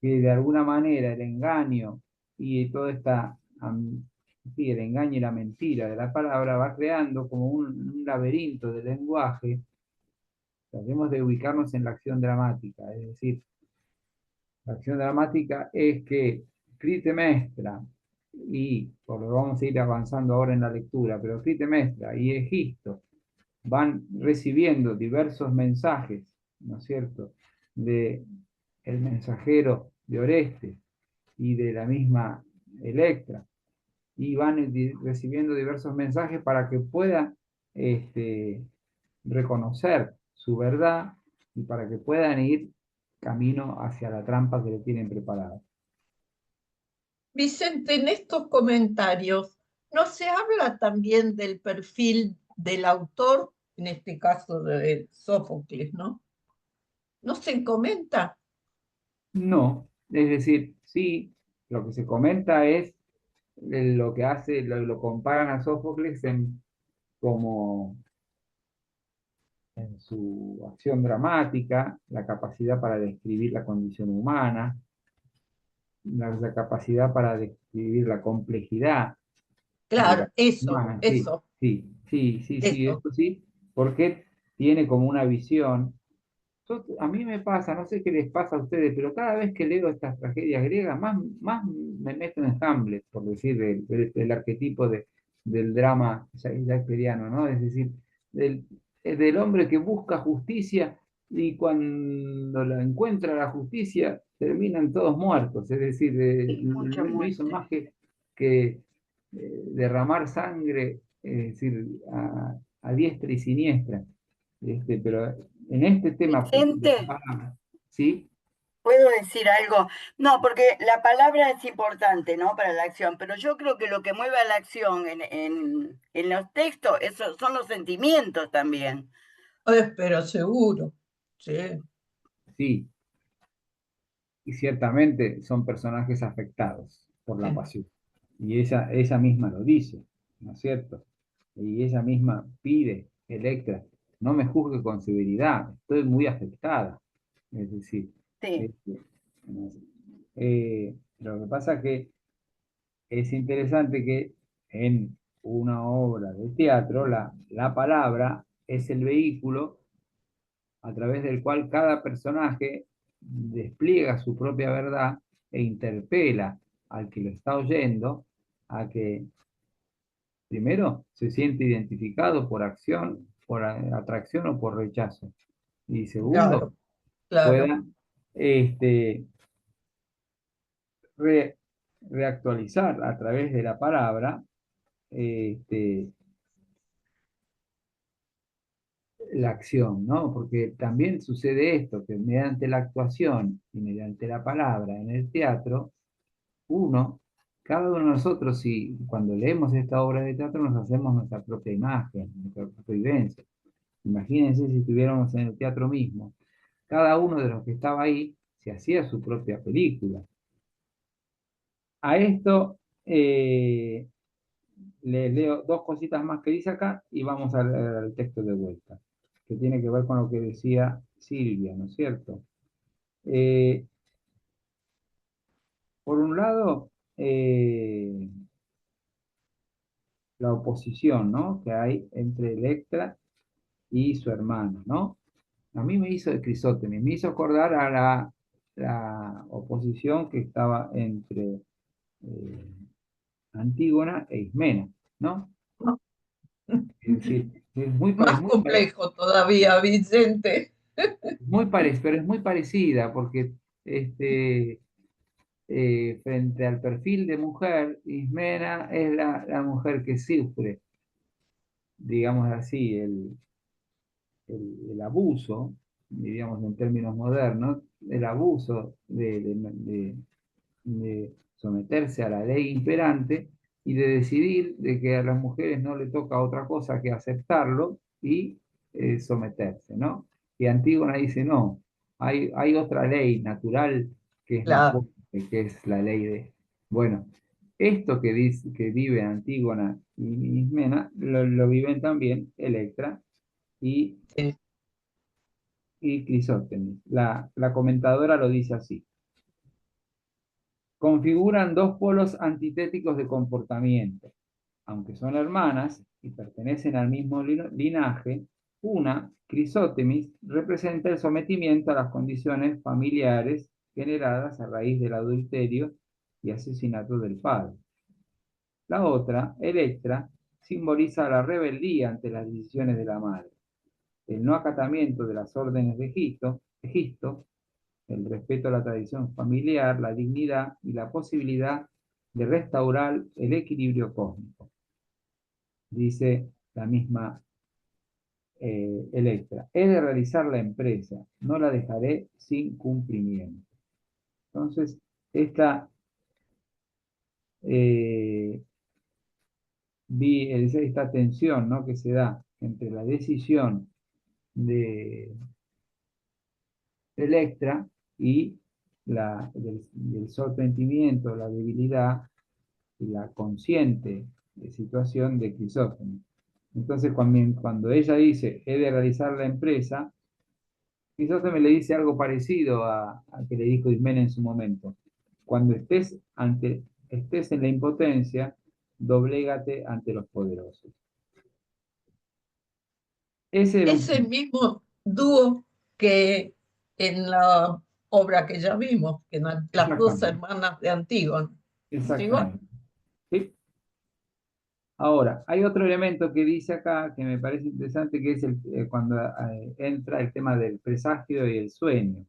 que de alguna manera el engaño y toda esta, sí, el engaño y la mentira de la palabra va creando como un laberinto de lenguaje. Tratemos de ubicarnos en la acción dramática, es decir, la acción dramática es que Clitemnestra y, por lo que vamos a ir avanzando ahora en la lectura, pero Clitemnestra y Egisto van recibiendo diversos mensajes, ¿no es cierto?, de el mensajero de Orestes y de la misma Electra, y van recibiendo diversos mensajes para que puedan reconocer su verdad y para que puedan ir camino hacia la trampa que le tienen preparada. Vicente, en estos comentarios, ¿no se habla también del perfil del autor, en este caso de Sófocles, ¿no? ¿No se comenta? No, es decir, sí, lo que se comenta es lo que hace, lo comparan a Sófocles como en su acción dramática, la capacidad para describir la condición humana, la capacidad para describir la complejidad de la Claro, eso, humana. Sí, eso, sí, eso. esto sí, porque tiene como una visión. A mí me pasa, no sé qué les pasa a ustedes, pero cada vez que leo estas tragedias griegas, más me meto en Hamlet, por decir, del arquetipo del drama shakespeariano, ¿no? Es decir, del hombre que busca justicia y cuando la encuentra la justicia, terminan todos muertos. Es decir, Mucha no hizo muerte. más que derramar sangre, es decir, a diestra y siniestra. Pero en este tema, Vicente, ¿sí? ¿puedo decir algo? No, porque la palabra es importante, ¿no? Para la acción, pero yo creo que lo que mueve a la acción en los textos son los sentimientos también. Pero seguro, sí. Sí, y ciertamente son personajes afectados por la Sí. pasión. Y ella misma lo dice, ¿no es cierto? Y ella misma pide, Electra, no me juzgue con severidad, estoy muy afectada. Es decir, Sí, este, lo que pasa es que es interesante que en una obra de teatro la palabra es el vehículo a través del cual cada personaje despliega su propia verdad e interpela al que lo está oyendo a que primero se siente identificado por acción, por atracción o por rechazo. Y segundo, Claro, claro. pueda re- reactualizar a través de la palabra este, la acción, ¿no? Porque también sucede esto, que mediante la actuación y mediante la palabra en el teatro, cada uno de nosotros, si cuando leemos esta obra de teatro nos hacemos nuestra propia imagen, nuestra propia vivencia. Imagínense si estuviéramos en el teatro mismo. Cada uno de los que estaba ahí se hacía su propia película. A esto le leo dos cositas más que dice acá y vamos al texto de vuelta. que tiene que ver con lo que decía Silvia, ¿no es cierto? Por un lado, la oposición, ¿no?, que hay entre Electra y su hermana, ¿no? A mí me hizo de Crisótemis, me hizo acordar a la oposición que estaba entre Antígona e Ismena, ¿no? Es decir, Más complejo todavía, Vicente. pero es muy parecida, porque frente al perfil de mujer, Ismena es la mujer que sufre, digamos así, el abuso, diríamos en términos modernos, el abuso de someterse a la ley imperante y de decidir de que a las mujeres no le toca otra cosa que aceptarlo y someterse, ¿no? Y Antígona dice, no, hay otra ley natural que es más Claro. fuerte, que es la ley de... Bueno, esto que, dice, que vive Antígona y Ismena, lo viven también Electra y, Sí. y Crisótemis. La comentadora lo dice así. Configuran dos polos antitéticos de comportamiento. Aunque son hermanas y pertenecen al mismo linaje, una, Crisótemis, representa el sometimiento a las condiciones familiares generadas a raíz del adulterio y asesinato del padre. La otra, Electra, simboliza la rebeldía ante las decisiones de la madre, el no acatamiento de las órdenes de Egisto, el respeto a la tradición familiar, la dignidad y la posibilidad de restaurar el equilibrio cósmico. Dice la misma Electra. He de realizar la empresa, no la dejaré sin cumplimiento. Entonces, esta tensión, ¿no?, que se da entre la decisión de Electra y del sorprendimiento, la debilidad y la consciente situación de Crisótemis. Entonces, cuando ella dice, he de realizar la empresa, Crisótemis le dice algo parecido a que le dijo Ismena en su momento. Cuando estés en la impotencia, doblégate ante los poderosos. Ese era Ese mismo dúo que en la obra que ya vimos, que las dos Exactamente. hermanas de Antígona. Igual. Exactamente. ¿Sí? Ahora, hay otro elemento que dice acá que me parece interesante, que es cuando entra el tema del presagio y el sueño.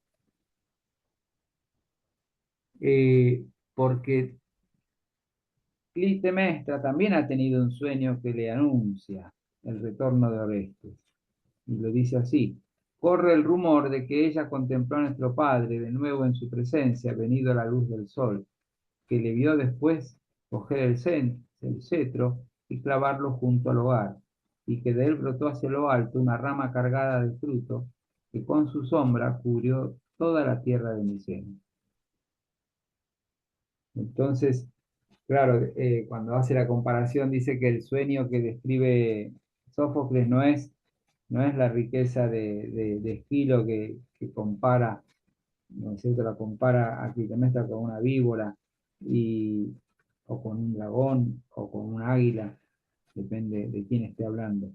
Porque Clitemnestra también ha tenido un sueño que le anuncia el retorno de Orestes. Y lo dice así: corre el rumor de que ella contempló a nuestro padre de nuevo en su presencia, venido a la luz del sol, que le vio después coger el cetro y clavarlo junto al hogar, y que de él brotó hacia lo alto una rama cargada de fruto, que con su sombra cubrió toda la tierra de Micenas. Entonces, claro, cuando hace la comparación dice que el sueño que describe Sófocles no es la riqueza de estilo que compara, ¿no es cierto?, la compara a Clitemnestra con una víbora o con un dragón o con un águila, depende de quién esté hablando.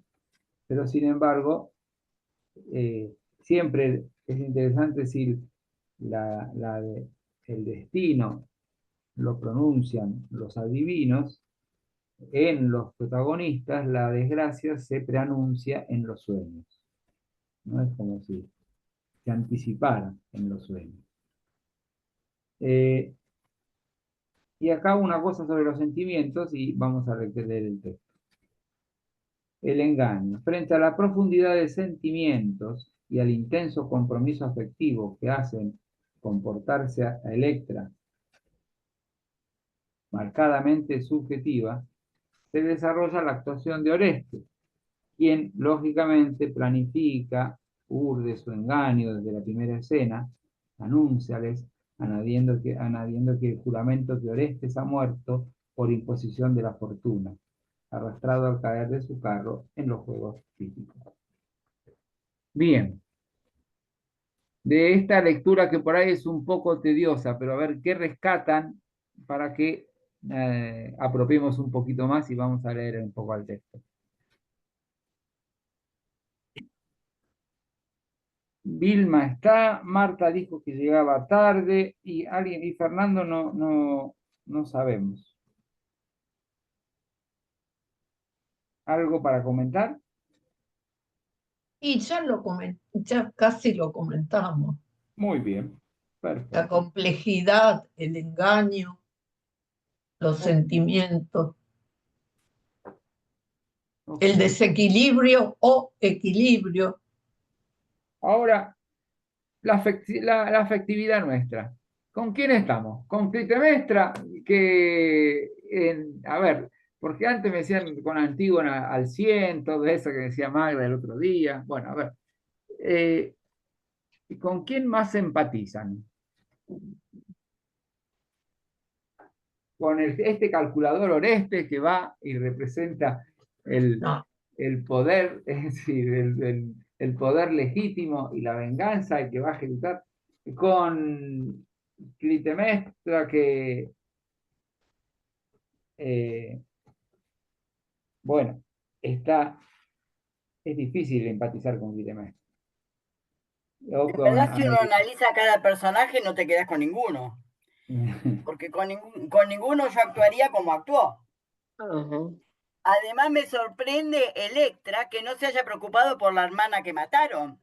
Pero sin embargo, siempre es interesante decir el destino lo pronuncian los adivinos. En los protagonistas la desgracia se preanuncia en los sueños. ¿No? Es como si se anticipara en los sueños. Y acá una cosa sobre los sentimientos y vamos a leer el texto. El engaño. Frente a la profundidad de sentimientos y al intenso compromiso afectivo que hacen comportarse a Electra marcadamente subjetiva, se desarrolla la actuación de Orestes, quien lógicamente planifica, urde su engaño desde la primera escena, anúnciales, añadiendo que el juramento que Orestes ha muerto por imposición de la fortuna, arrastrado al caer de su carro en los juegos físicos. Bien. De esta lectura que por ahí es un poco tediosa, pero a ver qué rescatan para que apropiemos un poquito más y vamos a leer un poco al texto. Vilma está, Marta dijo que llegaba tarde y alguien, y Fernando no sabemos. ¿Algo para comentar? Y ya casi lo comentamos. Muy bien, La perfecto. complejidad, el engaño, los sentimientos, Ok. el desequilibrio o equilibrio. Ahora, la afectividad nuestra. ¿Con quién estamos? Con Clitemnestra, a ver, porque antes me decían con Antígona al 100, todo eso que decía Magda el otro día. Bueno, a ver, ¿y con quién más empatizan? Con este calculador Orestes que va y representa el, No, el poder, es decir, el poder legítimo y la venganza y que va a ejecutar, con Clitemnestra que, bueno, es difícil empatizar con Clitemnestra. O En con verdad, si uno analiza cada personaje, no te quedas con ninguno. Porque con ninguno yo actuaría como actuó. Ujú. Además, me sorprende Electra que no se haya preocupado por la hermana que mataron.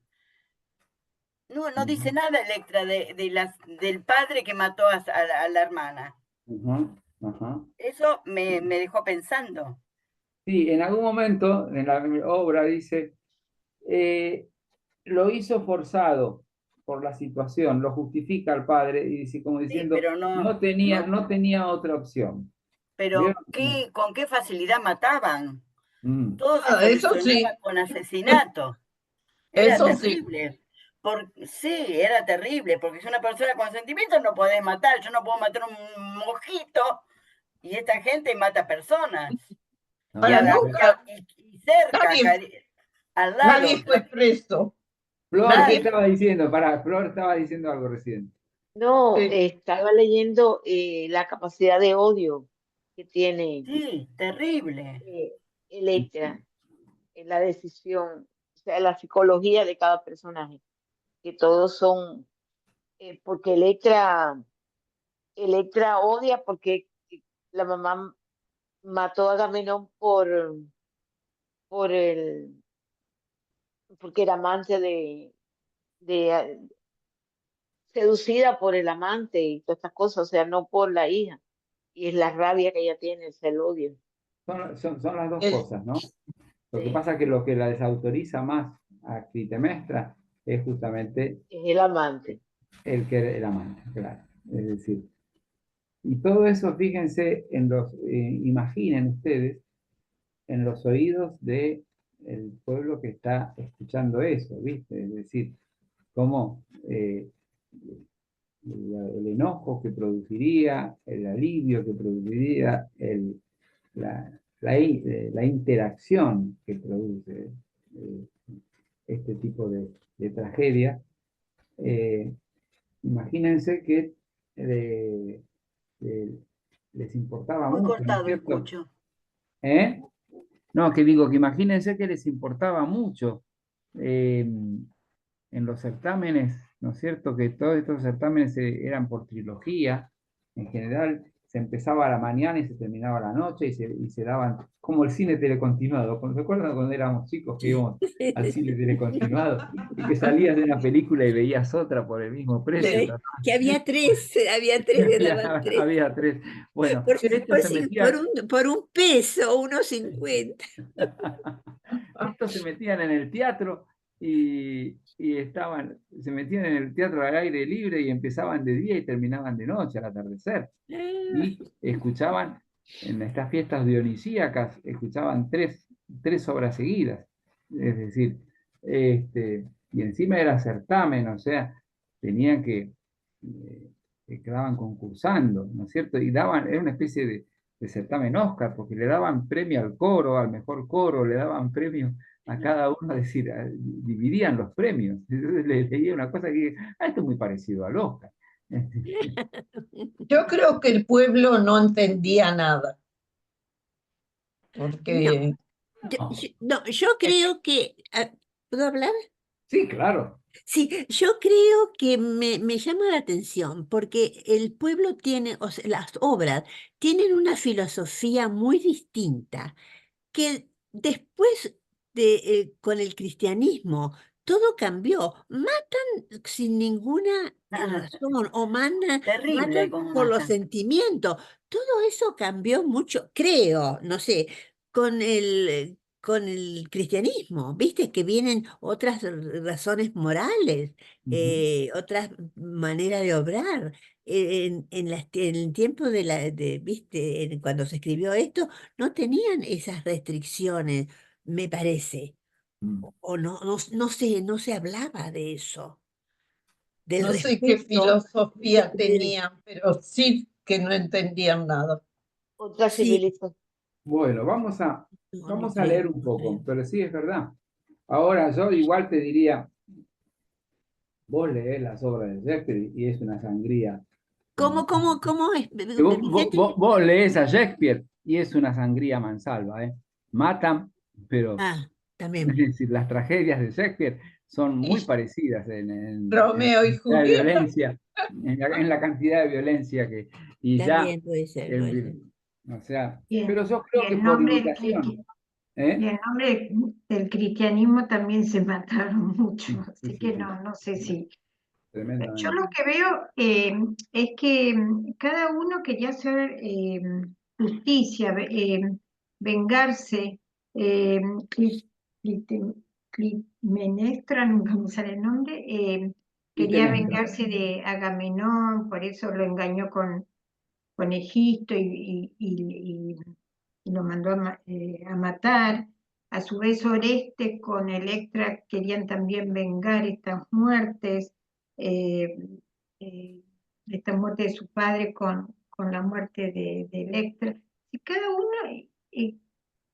No dice nada Electra del padre que mató a la hermana. Ajá. Eso me dejó pensando. Sí, en algún momento en la obra dice, lo hizo forzado por la situación, lo justifica al padre y dice como Sí, diciendo, pero no tenía otra opción. pero ¿Vieron? con qué facilidad mataban. Mm. Todo se eso solucionaba sí, con asesinato. Era eso sí. terrible. Sí, era terrible, porque si una persona con sentimientos no podés matar. Yo no puedo matar un mosquito y esta gente mata personas. Y, Ahora, nunca, y cerca, nadie, al lado. nadie fue preso. Flor, ¿qué Nadie, estaba diciendo? Flor estaba diciendo algo recién. No, eh, estaba leyendo la capacidad de odio que tiene Sí, terrible. Electra en la decisión, o sea, la psicología de cada personaje, que todos son, porque Electra odia porque la mamá mató a Agamenón por porque era amante de seducida por el amante y todas estas cosas, o sea, no por la hija. Y es la rabia que ella tiene, es el odio. Son las dos el, cosas, ¿no? Lo que Sí, pasa es que lo que la desautoriza más a Clitemnestra es justamente es el amante. el amante, claro. Es decir, y todo eso, fíjense, imaginen ustedes, en los oídos del pueblo que está escuchando eso, ¿viste? Es decir, cómo el enojo que produciría, el alivio que produciría, la interacción que produce eh, este tipo de tragedia. eh, Imagínense que eh, eh, les importaba Muy mucho, ¿no es cortado, cierto? escucho. ¿Eh? No, que digo que imagínense que les importaba mucho eh, en los certámenes, ¿no es cierto? Que todos estos certámenes eran por trilogía, en general se empezaba a la mañana y se terminaba a la noche y se daban, como el cine telecontinuado. ¿Recuerdan cuando éramos chicos que íbamos al cine telecontinuado y que salías de una película y veías otra por el mismo precio? Sí, que había tres, que daban tres. Había tres. Bueno, estos se metían, Por un peso, 1,50. estos se metían en el teatro se metían en el teatro al aire libre y empezaban de día y terminaban de noche, al atardecer. Y escuchaban en estas fiestas dionisíacas, escuchaban tres obras seguidas. Es decir, y encima era certamen, o sea, tenían que quedaban concursando, ¿no es cierto? Y era una especie de certamen Oscar, porque le daban premio al coro, al mejor coro, le daban premio a cada uno, es decir, dividían los premios. Entonces leía una cosa que, esto es muy parecido al Oscar. Yo creo que el pueblo no entendía nada, No, porque no, yo creo que... ¿Puedo hablar? Sí, claro. Sí, yo creo que me llama la atención porque el pueblo tiene, o sea, las obras tienen una filosofía muy distinta que después con el cristianismo todo cambió. Matan sin ninguna razón o Terrible matan como por los matan. sentimientos. Todo eso cambió mucho, creo, no sé, con el cristianismo. Viste que vienen otras razones morales, Ujú. otras maneras de obrar. En el tiempo viste, cuando se escribió esto, no tenían esas restricciones, me parece. Mm. O no se hablaba de eso, del no sé qué respeto. filosofía tenían, pero sí que no entendían nada. Otra Sí, civilización. Bueno, no vamos a creo, leer un no poco, creo. pero sí es verdad. Ahora, yo igual te diría, vos leés las obras de Shakespeare y es una sangría. ¿Cómo es? Vicente? Vos lees a Shakespeare y es una sangría mansalva, ¿eh? Matan, pero Ah, es también. decir, las tragedias de Shakespeare son muy Y parecidas en Romeo y la cantidad de Julieta. violencia, en la cantidad de violencia y ya, También puede ser, puede ser. el- o sea, Y, pero yo y creo que en por nombre imitación, y ¿eh? en nombre del cristianismo también se mataron mucho, Sí, sí, así sí, que sí, no sé si. Yo tremendamente. lo que veo es que cada uno quería hacer justicia, vengarse. eh, Cli- Clite- Clitemnestra, nunca me sale el nombre, Y quería tenés, vengarse de Agamenón, por eso lo engañó con Egipto y lo mandó a matar. A su vez, Oreste con Electra querían también vengar estas muertes, eh, eh, esta muerte de su padre con la muerte de Electra. Y cada uno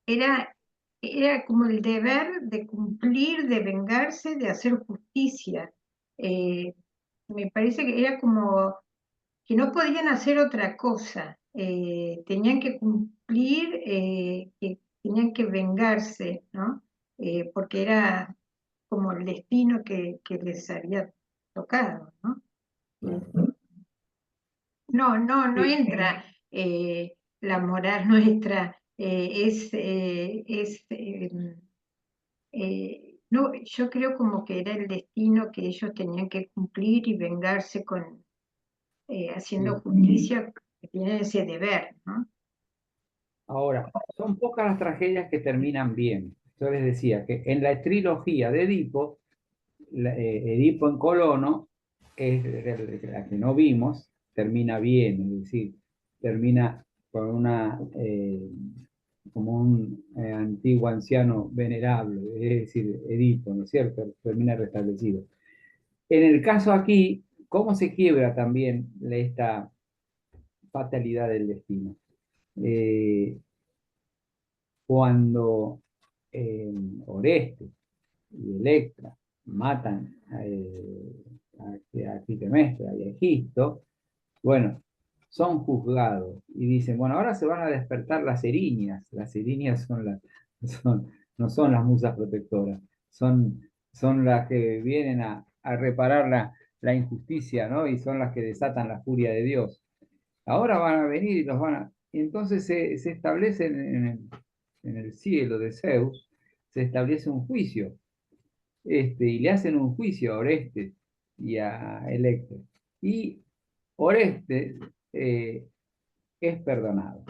era, era como el deber de cumplir, de vengarse, de hacer justicia. Eh, Me parece que era como que no podían hacer otra cosa, tenían que cumplir, que tenían que vengarse, ¿no? Porque era como el destino que les había tocado, ¿no? Eh, claro. no Sí, entra la moral nuestra, no, yo creo como que era el destino que ellos tenían que cumplir y vengarse haciendo sí. justicia, que tienen ese deber, ¿no? Ahora, son pocas las tragedias que terminan bien. Yo les decía que en la trilogía de Edipo, Edipo en Colono, es la que no vimos, termina bien, es decir, termina con como un antiguo anciano venerable, es decir, Edipo, ¿no es cierto? Termina restablecido. En el caso aquí, ¿cómo se quiebra también esta fatalidad del destino? Eh, Cuando eh, Oreste y Electra matan a Clitemnestra y a Egisto, bueno, son juzgados y dicen, bueno, ahora se van a despertar las erinias son, no son las musas protectoras, son las que vienen a reparar la injusticia, ¿no? Y son las que desatan la furia de Dios. Ahora van a venir y los van a... Y entonces se establece en el cielo de Zeus, se establece un juicio, y le hacen un juicio a Orestes y a Electra. Y Orestes es perdonado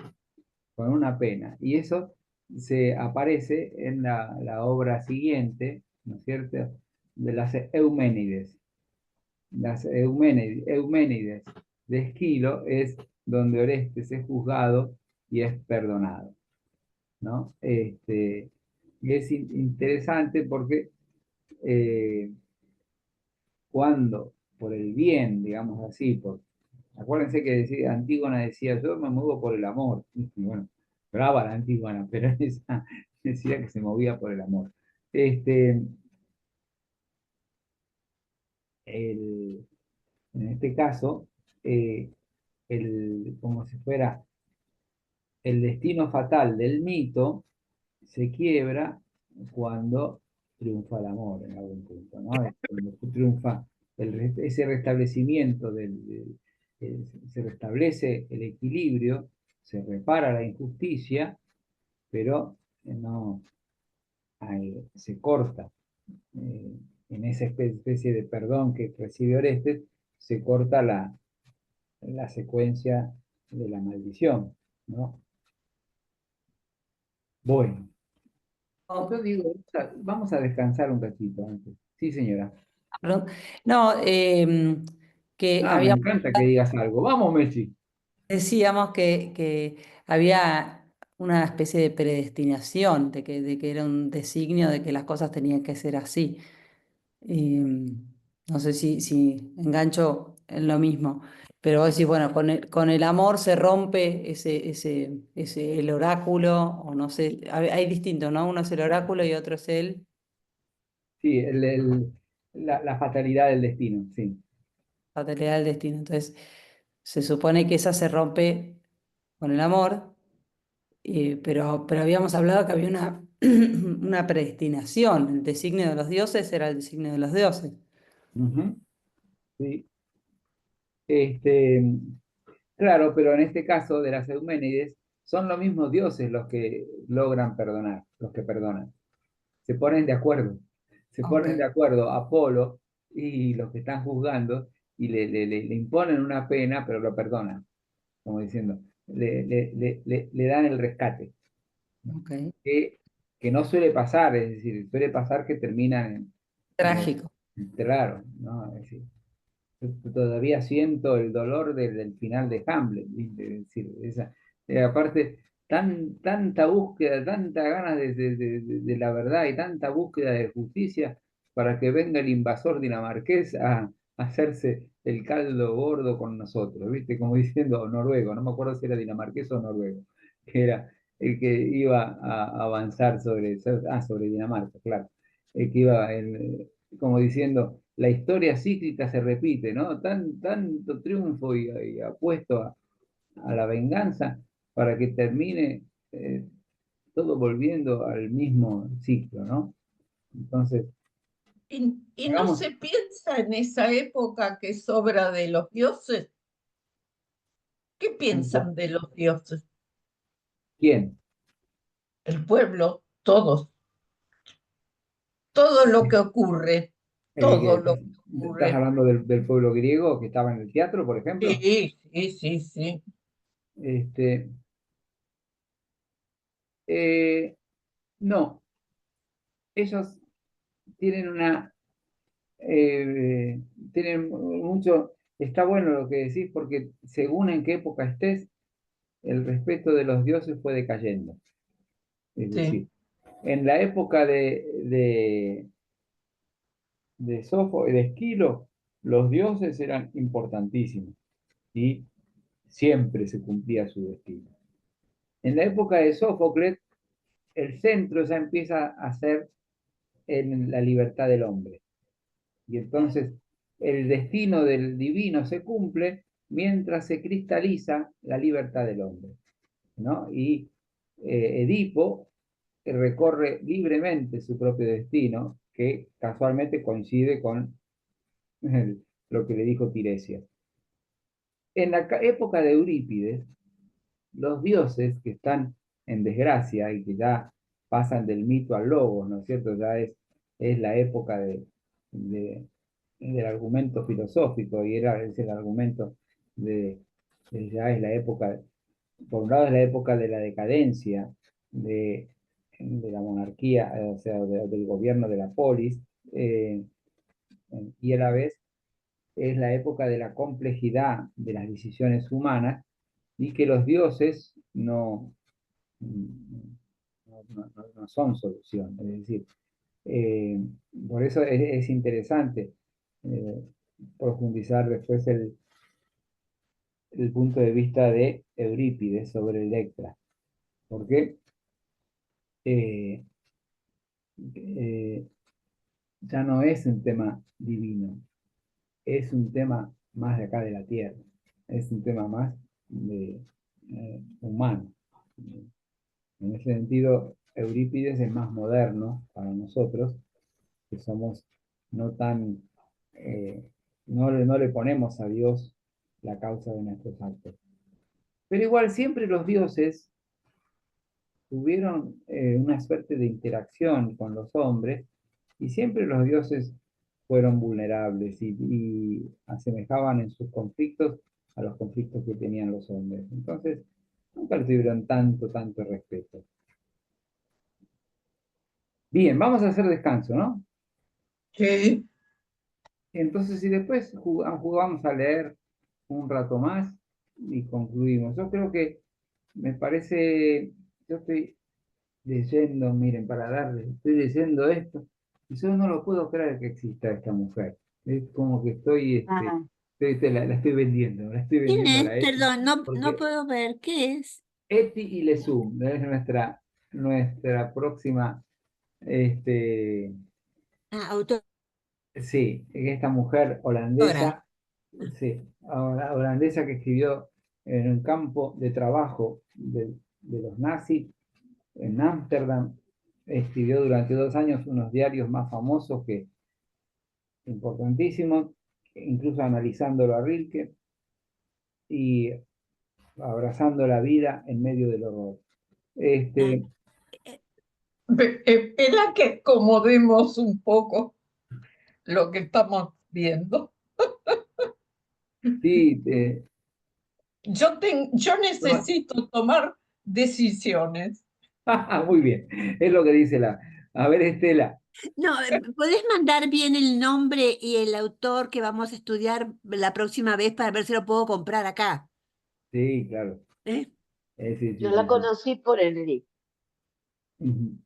con una pena. Y eso se aparece en la obra siguiente, ¿no es cierto?, de las Euménides. Las Euménides de Esquilo es donde Orestes es juzgado y es perdonado, ¿no? Y es interesante porque eh, cuando por el bien, digamos así, acuérdense que Antígona decía, yo me muevo por el amor. Y bueno, brava la Antígona, pero esa decía que se movía por el amor. Este, en este caso, como si fuera el destino fatal del mito, se quiebra cuando triunfa el amor en algún punto, ¿no? Cuando triunfa ese restablecimiento se restablece el equilibrio, se repara la injusticia, pero no se corta. En esa especie de perdón que recibe Orestes, se corta la secuencia de la maldición, ¿no? Bueno, yo digo, vamos a descansar un ratito antes. Sí, señora. Perdón. No, que Ah, me habíamos, encanta que digas algo. Vamos, Messi. decíamos que había una especie de predestinación, de que era un designio de que las cosas tenían que ser así. Y, no sé si engancho en lo mismo, pero vos decís, bueno, con el amor se rompe el oráculo, o no sé, hay distintos, ¿no? Uno es el oráculo y otro es Sí, la fatalidad del destino, sí. fatalidad del destino. Entonces, se supone que esa se rompe con el amor, pero habíamos hablado que había una predestinación, el designio de los dioses era el designio de los dioses. Ujú, sí. Este, claro, pero en este caso de las Euménides, son los mismos dioses los que logran perdonar, los que perdonan. Se ponen de acuerdo. Se Ok. ponen de acuerdo Apolo y los que están juzgando y le imponen una pena, pero lo perdonan, como diciendo, le dan el rescate, Ok. que, que no suele pasar, es decir, suele pasar que terminan Trágico. claro, ¿no? Es decir, yo todavía siento el dolor del final de Hamlet, ¿viste? Es decir, aparte, tanta búsqueda, tanta ganas de la verdad y tanta búsqueda de justicia para que venga el invasor dinamarqués a hacerse el caldo gordo con nosotros, ¿viste? Como diciendo noruego, no me acuerdo si era dinamarqués o noruego, que era el que iba a avanzar sobre Dinamarca, claro, el que iba, como diciendo la historia cíclica se repite, ¿no? Tanto triunfo y apuesto a la venganza para que termine todo volviendo al mismo ciclo, ¿no? Entonces, Y no hagamos, se piensa en esa época que es obra de los dioses. ¿Qué piensan de los dioses? ¿quién? El pueblo, todos. Todo lo que ocurre, todo ¿Estás, lo que estás ocurre. hablando del pueblo griego que estaba en el teatro, por ejemplo? Sí, sí, sí, sí. Este, eh, no, ellos tienen eh, tienen mucho, está bueno lo que decís porque según en qué época estés, el respeto de los dioses fue decayendo. Es Sí. decir, en la época de Sofo y de Esquilo, los dioses eran importantísimos y siempre se cumplía su destino. En la época de Sófocles, el centro ya empieza a ser en la libertad del hombre. Y entonces el destino del divino se cumple mientras se cristaliza la libertad del hombre, ¿no? Y Edipo recorre libremente su propio destino, que casualmente coincide con lo que le dijo Tiresias. En la época de Eurípides, los dioses que están en desgracia y que ya pasan del mito al logos, ¿no es cierto? Ya es la época del argumento filosófico y es el argumento ya es la época, por un lado es la época de la decadencia, de la monarquía, o sea, del gobierno de la polis, eh, y a la vez es la época de la complejidad de las decisiones humanas y que los dioses no son solución. Es decir, eh, por eso es interesante eh, profundizar después el punto de vista de Eurípides sobre Electra, porque eh, ya no es un tema divino, es un tema más de acá de la tierra, es un tema más humano. En ese sentido, Eurípides es más moderno para nosotros, que somos no tan, no le ponemos a Dios la causa de nuestros actos. Pero igual siempre los dioses tuvieron una suerte de interacción con los hombres y siempre los dioses fueron vulnerables y asemejaban en sus conflictos a los conflictos que tenían los hombres. Entonces, nunca le tuvieron tanto respeto. Bien, vamos a hacer descanso, ¿no? Sí. Entonces, si después jugamos a leer un rato más y concluimos. Yo creo que me parece, yo estoy leyendo, miren, para darles, estoy leyendo esto y yo no lo puedo creer que exista esta mujer. Es como que Ah, la estoy vendiendo, la estoy ¿Quién vendiendo a es? la Eti, Perdón, no porque puedo ver. ¿Qué es? Eti y Lesum es nuestra próxima, este, Autora. sí, esta mujer holandesa, sí, holandesa que escribió en un campo de trabajo de los nazis en Ámsterdam, escribió durante 2 años unos diarios más famosos que importantísimos, incluso analizándolo a Rilke y abrazando la vida en medio del horror. Espera que acomodemos un poco lo que estamos viendo. Sí, Yo necesito tomar decisiones. muy bien, es lo que dice la... A ver, Estela. No, ¿puedes mandar bien el nombre y el autor que vamos a estudiar la próxima vez para ver si lo puedo comprar acá? Sí, claro. ¿Eh? Sí, yo sí, la sí, sí. conocí por Enrique, Ujú.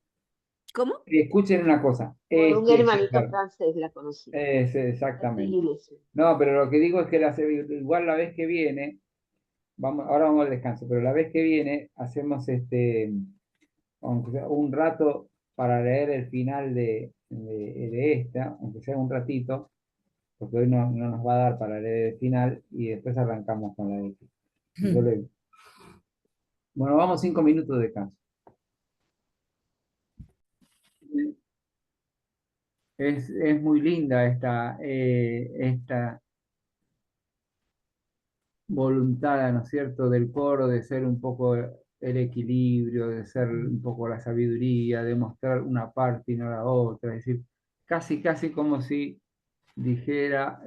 ¿Cómo? Escuchen una cosa, por un hermanito claro, francés la conocí. exactamente. Iglesia. No, pero lo que digo es que igual la vez que viene, ahora vamos al descanso, pero la vez que viene hacemos aunque sea un rato para leer el final de esta, aunque sea un ratito, porque hoy no nos va a dar para leer el final y después arrancamos con la de esta. Bueno, vamos 5 minutos de descanso. Es muy linda esta voluntad, ¿no es cierto?, del coro de ser un poco el equilibrio, de ser un poco la sabiduría, de mostrar una parte y no la otra, es decir, casi como si dijera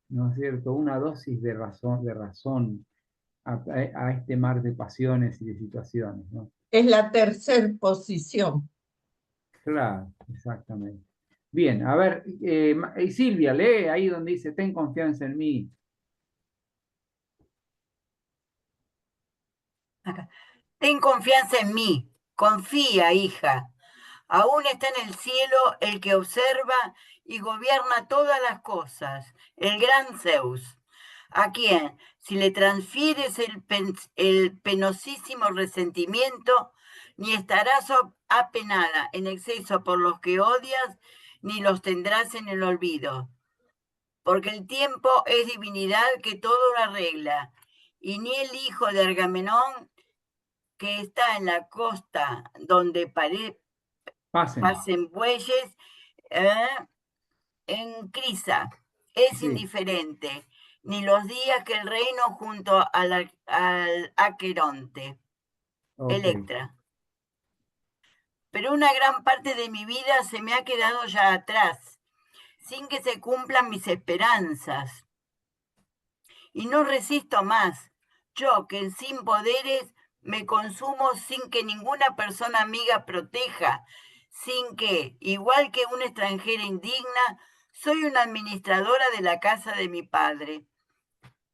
¿no es cierto?, una dosis de razón a este mar de pasiones y de situaciones, ¿no? Es la tercera posición. Claro, exactamente. Bien, a ver, y Silvia, lee ahí donde dice, ten confianza en mí. Acá. Ten confianza en mí, confía, hija. Aún está en el cielo el que observa y gobierna todas las cosas, el gran Zeus, a quien, si le transfieres el penosísimo resentimiento, ni estarás apenada en exceso por los que odias, ni los tendrás en el olvido. Porque el tiempo es divinidad que todo lo arregla, y ni el hijo de Agamenón, que está en la costa donde pasen bueyes, en Crisa, es Sí, indiferente, ni los días que el reino junto al Aqueronte, ok. Electra. Pero una gran parte de mi vida se me ha quedado ya atrás, sin que se cumplan mis esperanzas. Y no resisto más, yo que sin poderes me consumo sin que ninguna persona amiga proteja, sin que, igual que una extranjera indigna, soy una administradora de la casa de mi padre.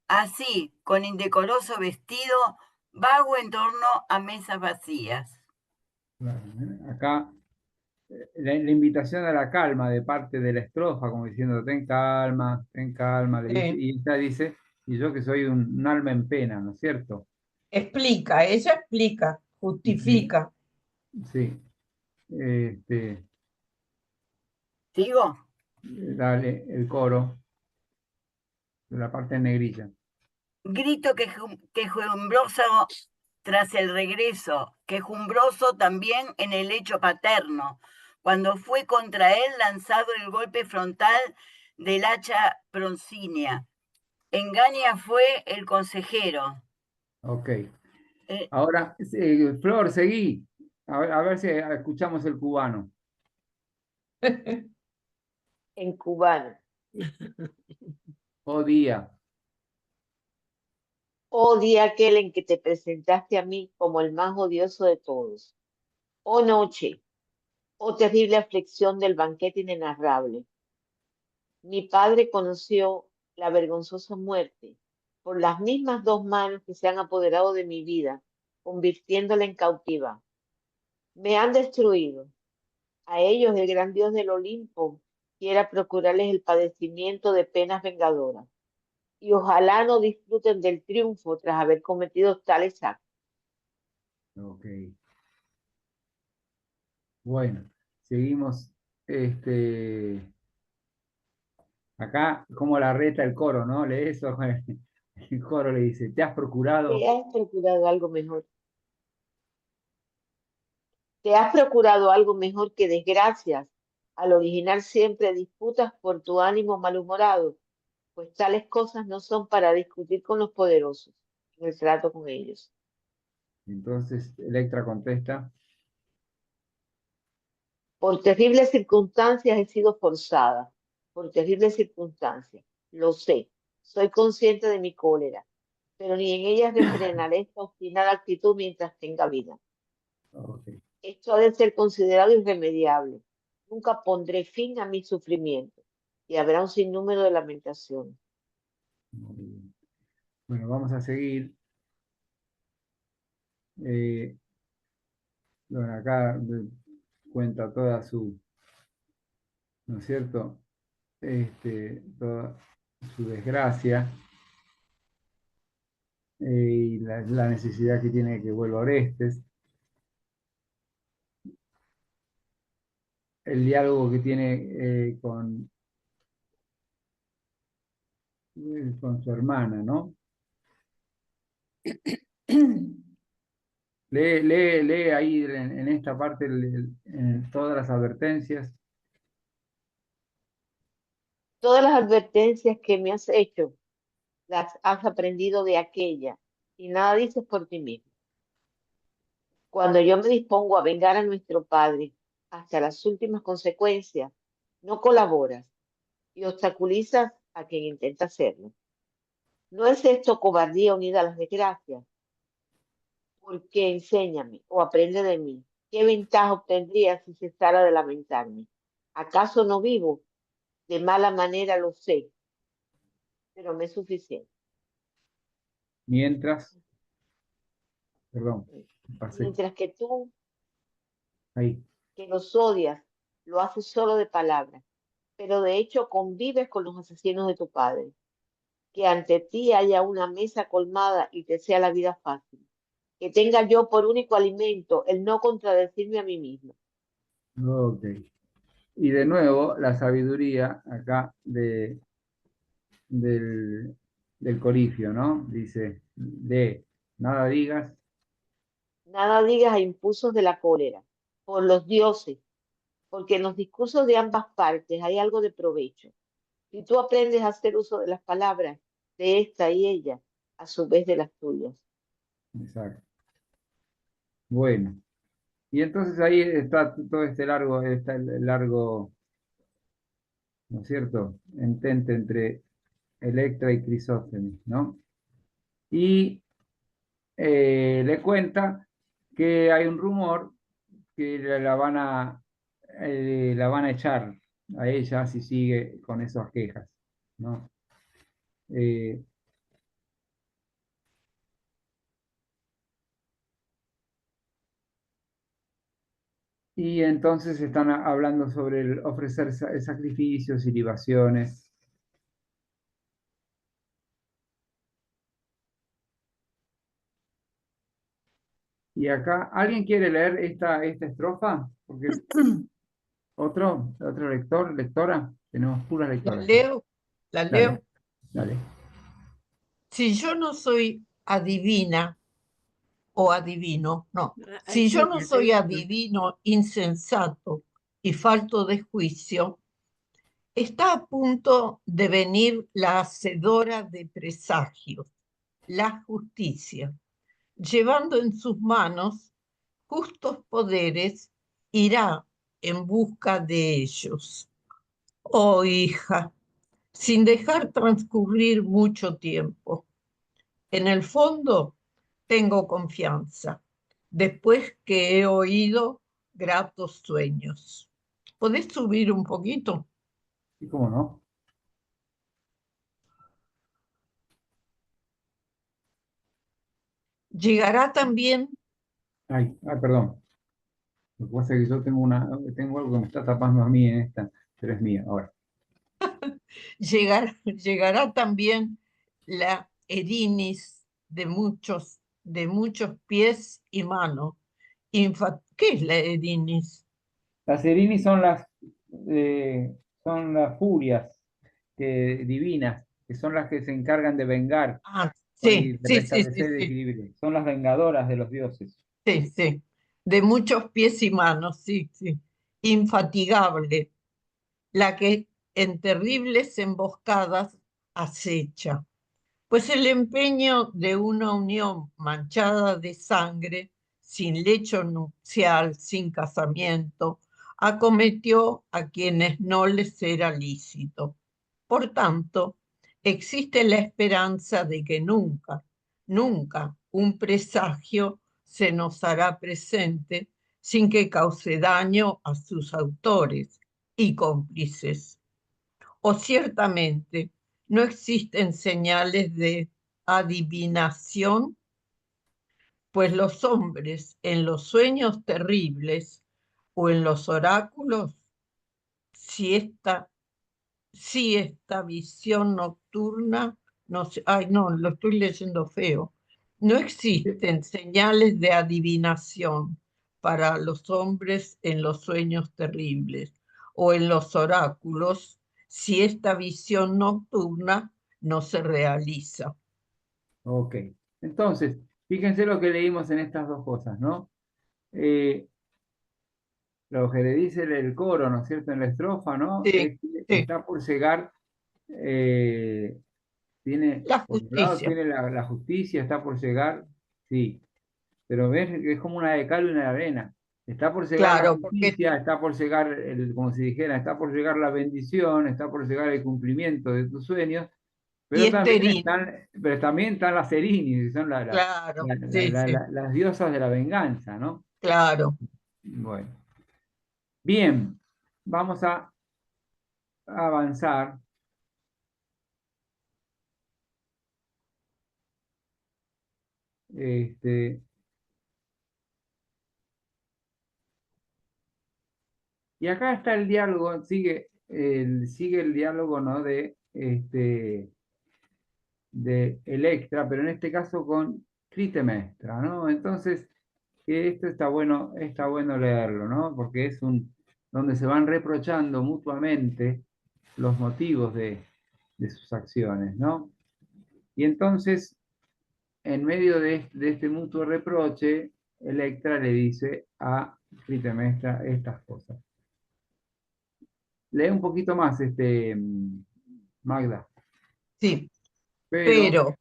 Así, con indecoroso vestido, vago en torno a mesas vacías. Claro, acá la invitación a la calma de parte de la estrofa, como diciendo, ten calma, le dice, y ella dice, y yo que soy un alma en pena, ¿no es cierto? Ella explica, Sí, justifica. sí. ¿Sigo? Dale, el coro, de la parte en negrilla. Grito quejumbroso tras el regreso, quejumbroso también en el hecho paterno, cuando fue contra él lanzado el golpe frontal del hacha broncínea. Engaña fue el consejero. Ok. Eh, Ahora, Flor, seguí. A ver si escuchamos el cubano. En cubano. Oh día, Oh día aquel en que te presentaste a mí como el más odioso de todos. Oh noche, oh terrible aflicción del banquete inenarrable. Mi padre conoció la vergonzosa muerte por las mismas dos manos que se han apoderado de mi vida, convirtiéndola en cautiva. Me han destruido. A ellos el gran Dios del Olimpo quiera procurarles el padecimiento de penas vengadoras. Y ojalá no disfruten del triunfo tras haber cometido tales actos. ok. Bueno, seguimos. Acá, como la reta el coro, ¿no? Lee eso. El coro le dice: ¿te has procurado? ¿Te has procurado algo mejor? ¿Te has procurado algo mejor que desgracias al originar siempre disputas por tu ánimo malhumorado? Pues tales cosas no son para discutir con los poderosos en el trato con ellos. Entonces Electra contesta: Por terribles circunstancias he sido forzada, por terribles circunstancias. Lo sé, soy consciente de mi cólera, pero ni en ellas refrenaré esta obstinada actitud mientras tenga vida. ok, Esto ha de ser considerado irremediable. Nunca pondré fin a mi sufrimiento y habrá un sinnúmero de lamentaciones. muy bien. Bueno, vamos a seguir. Eh, bueno, acá cuenta toda su, ¿no es cierto? Toda su desgracia, y la necesidad que tiene que vuelva Orestes, el diálogo que tiene con su hermana, ¿no? Lee ahí en esta parte en todas las advertencias. Todas las advertencias que me has hecho las has aprendido de aquella y nada dices por ti mismo. Cuando yo me dispongo a vengar a nuestro padre hasta las últimas consecuencias, no colaboras y obstaculizas a quien intenta hacerlo. ¿No es esto cobardía unida a las desgracias? Porque enséñame o aprende de mí. ¿Qué ventaja obtendría si cesara de lamentarme? ¿Acaso no vivo? De mala manera lo sé, pero me es suficiente. Mientras, perdón, pasé Mientras que tú, ahí. que los odias, lo haces solo de palabras, pero de hecho convives con los asesinos de tu padre. Que ante ti haya una mesa colmada y te sea la vida fácil. Que tenga yo por único alimento el no contradecirme a mí mismo. Ok. Y de nuevo, la sabiduría acá del Corifio, ¿no? Dice: nada digas. Nada digas a impulsos de la cólera, por los dioses, porque en los discursos de ambas partes hay algo de provecho. Si tú aprendes a hacer uso de las palabras de esta y ella, a su vez de las tuyas. Exacto. Bueno, y entonces ahí está todo está el largo, ¿no es cierto?, entente entre Electra y Crisótemis, ¿no? Y le cuenta que hay un rumor que la van a echar a ella si sigue con esas quejas, ¿no? Eh, y entonces están hablando sobre el ofrecer sacrificios y libaciones. Y acá, ¿alguien quiere leer esta estrofa? Porque otro lector, lectora, tenemos puras La lectoras. leo, la Dale, leo. dale. Si yo no soy adivina o adivino, no. Si yo no Adivina, soy adivina. adivino, insensato y falto de juicio, está a punto de venir la hacedora de presagios, la justicia, llevando en sus manos justos poderes, irá en busca de ellos. Oh, hija, sin dejar transcurrir mucho tiempo. En el fondo, tengo confianza, después que he oído gratos sueños. ¿Podés subir un poquito? ¿Y cómo no? Llegará también, Ay, perdón. Lo que pasa es que yo tengo algo que me está tapando a mí en esta, pero es mía. Ahora, llegará también la erinis de muchos pies y manos. ¿Qué es la erinis? las Serini son las furias divinas, que son las que se encargan de vengar Ah, y sí, de sí, sí, sí, restablecer el sí, equilibrio. Son las vengadoras de los dioses. sí, sí. De muchos pies y manos, sí, sí. Infatigable, la que en terribles emboscadas acecha. Pues el empeño de una unión manchada de sangre, sin lecho nupcial, sin casamiento, acometió a quienes no les era lícito. Por tanto, existe la esperanza de que nunca, nunca un presagio se nos hará presente sin que cause daño a sus autores y cómplices. O ciertamente no existen señales de adivinación, pues los hombres en los sueños terribles o en los oráculos, si esta, si esta visión nocturna, no sé, ay no, lo estoy leyendo feo, no existen señales de adivinación para los hombres en los sueños terribles o en los oráculos si esta visión nocturna no se realiza. Ok. Entonces, fíjense lo que leímos en estas dos cosas, ¿no? Eh, lo que le dice el coro, ¿no es cierto? En la estrofa, ¿no? Sí, Es que sí, está por llegar, eh, la por un lado justicia. tiene la justicia, está por llegar, sí, pero ves que es como una de cal y una de arena. Está por llegar la Claro, porque justicia, está por llegar, como si dijera, está por llegar la bendición, está por llegar el cumplimiento de tus sueños, y pero también están las Serinis, que son claro, sí, sí, las diosas de la venganza, ¿no? claro. Bueno, bien, vamos a avanzar. Este, y acá está el diálogo, sigue el diálogo, ¿no? De Electra, pero en este caso con Clitemnestra, ¿no? Entonces, que esto está bueno leerlo, ¿no? Porque es donde se van reprochando mutuamente los motivos de sus acciones, ¿no? Y entonces, en medio de este mutuo reproche, Electra le dice a Clitemnestra estas cosas. Lee un poquito más, Magda, Sí, pero pero,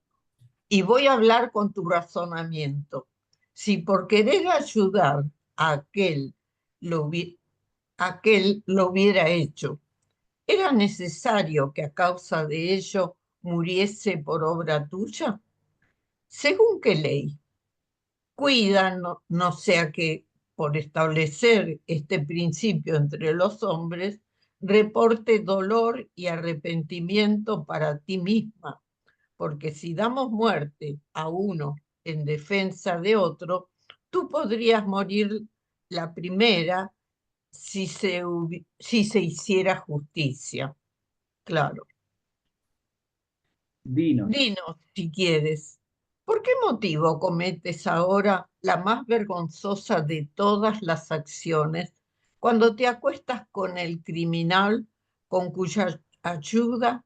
y voy a hablar con tu razonamiento, si por querer ayudar a aquel lo hubiera hecho, ¿era necesario que a causa de ello muriese por obra tuya? ¿Según qué ley? Cuida, no sea que por establecer este principio entre los hombres, reporte dolor y arrepentimiento para ti misma, porque si damos muerte a uno en defensa de otro, tú podrías morir la primera si se hiciera justicia. Claro. dinos. Dinos si quieres. ¿Por qué motivo cometes ahora la más vergonzosa de todas las acciones cuando te acuestas con el criminal con cuya ayuda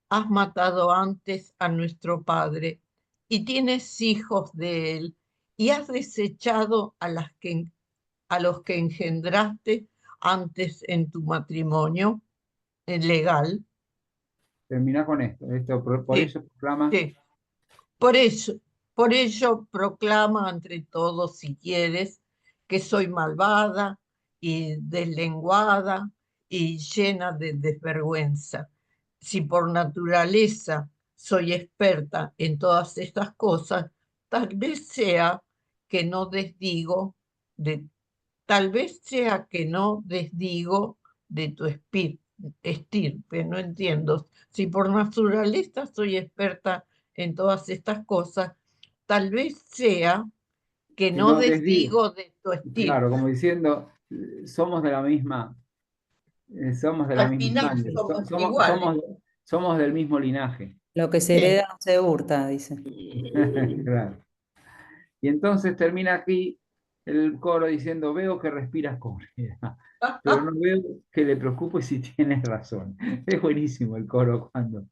has matado antes a nuestro padre y tienes hijos de él y has desechado a los que engendraste antes en tu matrimonio legal? Termina con esto. Por Sí, eso proclama, sí. Por eso, por ello proclama entre todos, si quieres, que soy malvada y deslenguada y llena de desvergüenza. Si por naturaleza soy experta en todas estas cosas, tal vez sea que no desdigo de, tal vez sea que no desdigo de tu estirpe, no entiendo. Si por naturaleza soy experta en todas estas cosas, tal vez sea que que no no desdigo. desdigo de tu Claro, estirpe. como diciendo, somos somos de la Al misma final sangre, somos iguales. somos del mismo linaje. Lo que se Sí. hereda no se hurta, dice. Claro. Y entonces termina aquí el coro diciendo, veo que respiras con ella, pero no veo que le preocupe si tienes razón. Es buenísimo el coro cuando...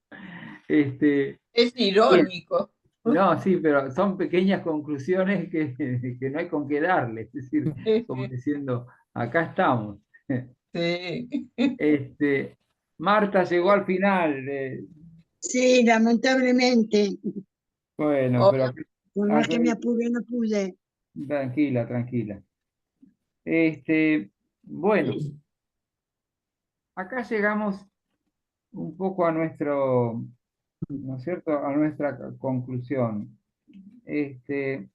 Es Bien, irónico. no, sí, pero son pequeñas conclusiones que no hay con qué darle, es decir, como diciendo, acá estamos. Sí. Marta llegó al final. Sí, lamentablemente, Bueno, pero Hola. por más que me apure, no pude. tranquila, tranquila. Bueno, acá llegamos un poco a nuestro, ¿no es cierto?, a nuestra conclusión. Fue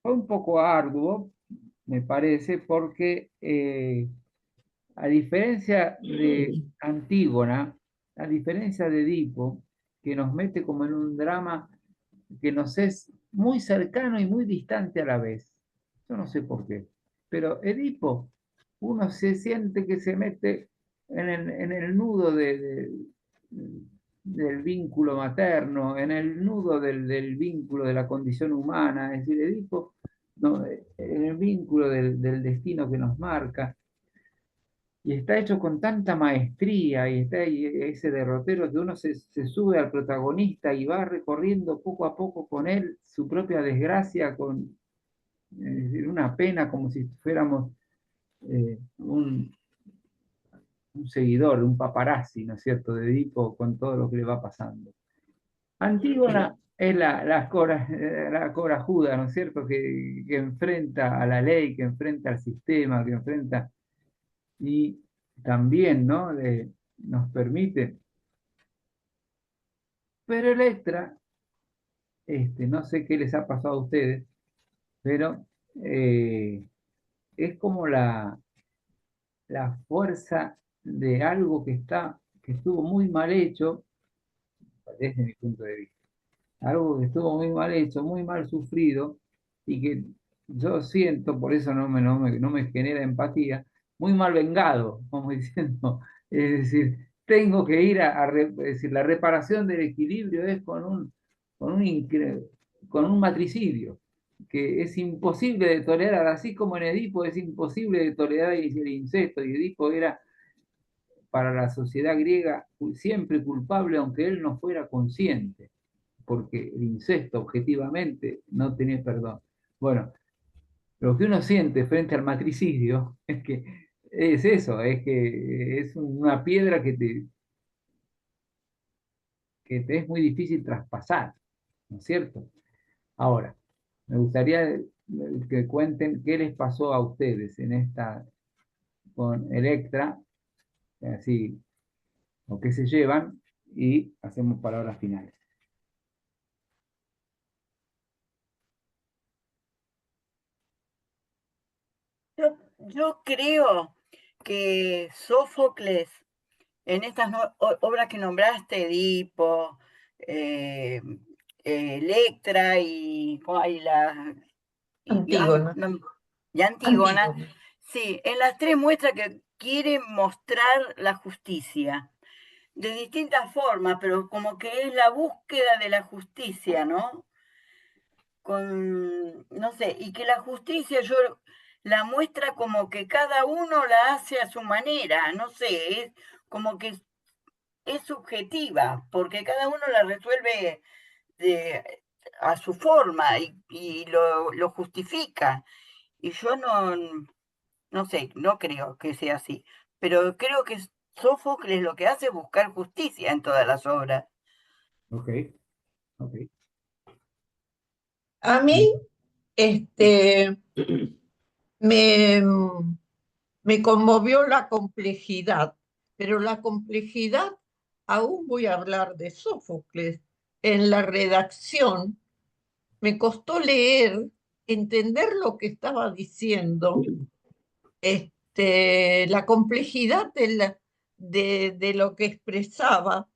un poco arduo, me parece, porque a diferencia de Antígona, a diferencia de Edipo, que nos mete como en un drama que nos es muy cercano y muy distante a la vez. Yo no sé por qué. Pero Edipo, uno se siente que se mete en el nudo del vínculo materno, en el nudo del vínculo de la condición humana, es decir, Edipo, no, en el vínculo del destino que nos marca. Y está hecho con tanta maestría y está ahí ese derrotero que uno se sube al protagonista y va recorriendo poco a poco con él su propia desgracia, con decir, una pena como si fuéramos un seguidor, un paparazzi, ¿no es cierto?, de Edipo con todo lo que le va pasando. Antígona es la corajuda, ¿no es cierto?, que enfrenta a la ley, que enfrenta al sistema, que enfrenta y también, ¿no?, nos permite. Pero Electra, no sé qué les ha pasado a ustedes, pero es como la fuerza de algo que estuvo muy mal hecho, desde mi punto de vista. Algo que estuvo muy mal hecho, muy mal sufrido, y que yo siento, por eso no me genera empatía, muy mal vengado, como diciendo, es decir, tengo que ir es decir, la reparación del equilibrio es con con un matricidio, que es imposible de tolerar, así como en Edipo es imposible de tolerar el incesto, y Edipo era para la sociedad griega siempre culpable, aunque él no fuera consciente, porque el incesto objetivamente no tenía perdón. Bueno, lo que uno siente frente al matricidio es que es eso, es que es una piedra que te es muy difícil traspasar, ¿no es cierto? Ahora, me gustaría que cuenten qué les pasó a ustedes en esta con Electra, así, o qué se llevan, y hacemos palabras finales. Yo creo que Sófocles, en estas obras que nombraste, Edipo, eh, Electra Antígona. y Antígona, Antígona. sí, en las tres muestra que quiere mostrar la justicia. de distintas formas, pero como que es la búsqueda de la justicia, ¿no? No sé, y que la justicia yo la muestra como que cada uno la hace a su manera, no sé, es como que es subjetiva, porque cada uno la resuelve a su forma y lo justifica. Y yo no sé, no creo que sea así, pero creo que Sófocles lo que hace es buscar justicia en todas las obras. Ok, ok. A mí, me, me conmovió la complejidad, pero la complejidad, aún voy a hablar de Sófocles, en la redacción me costó leer, entender lo que estaba diciendo, la complejidad de lo que expresaba.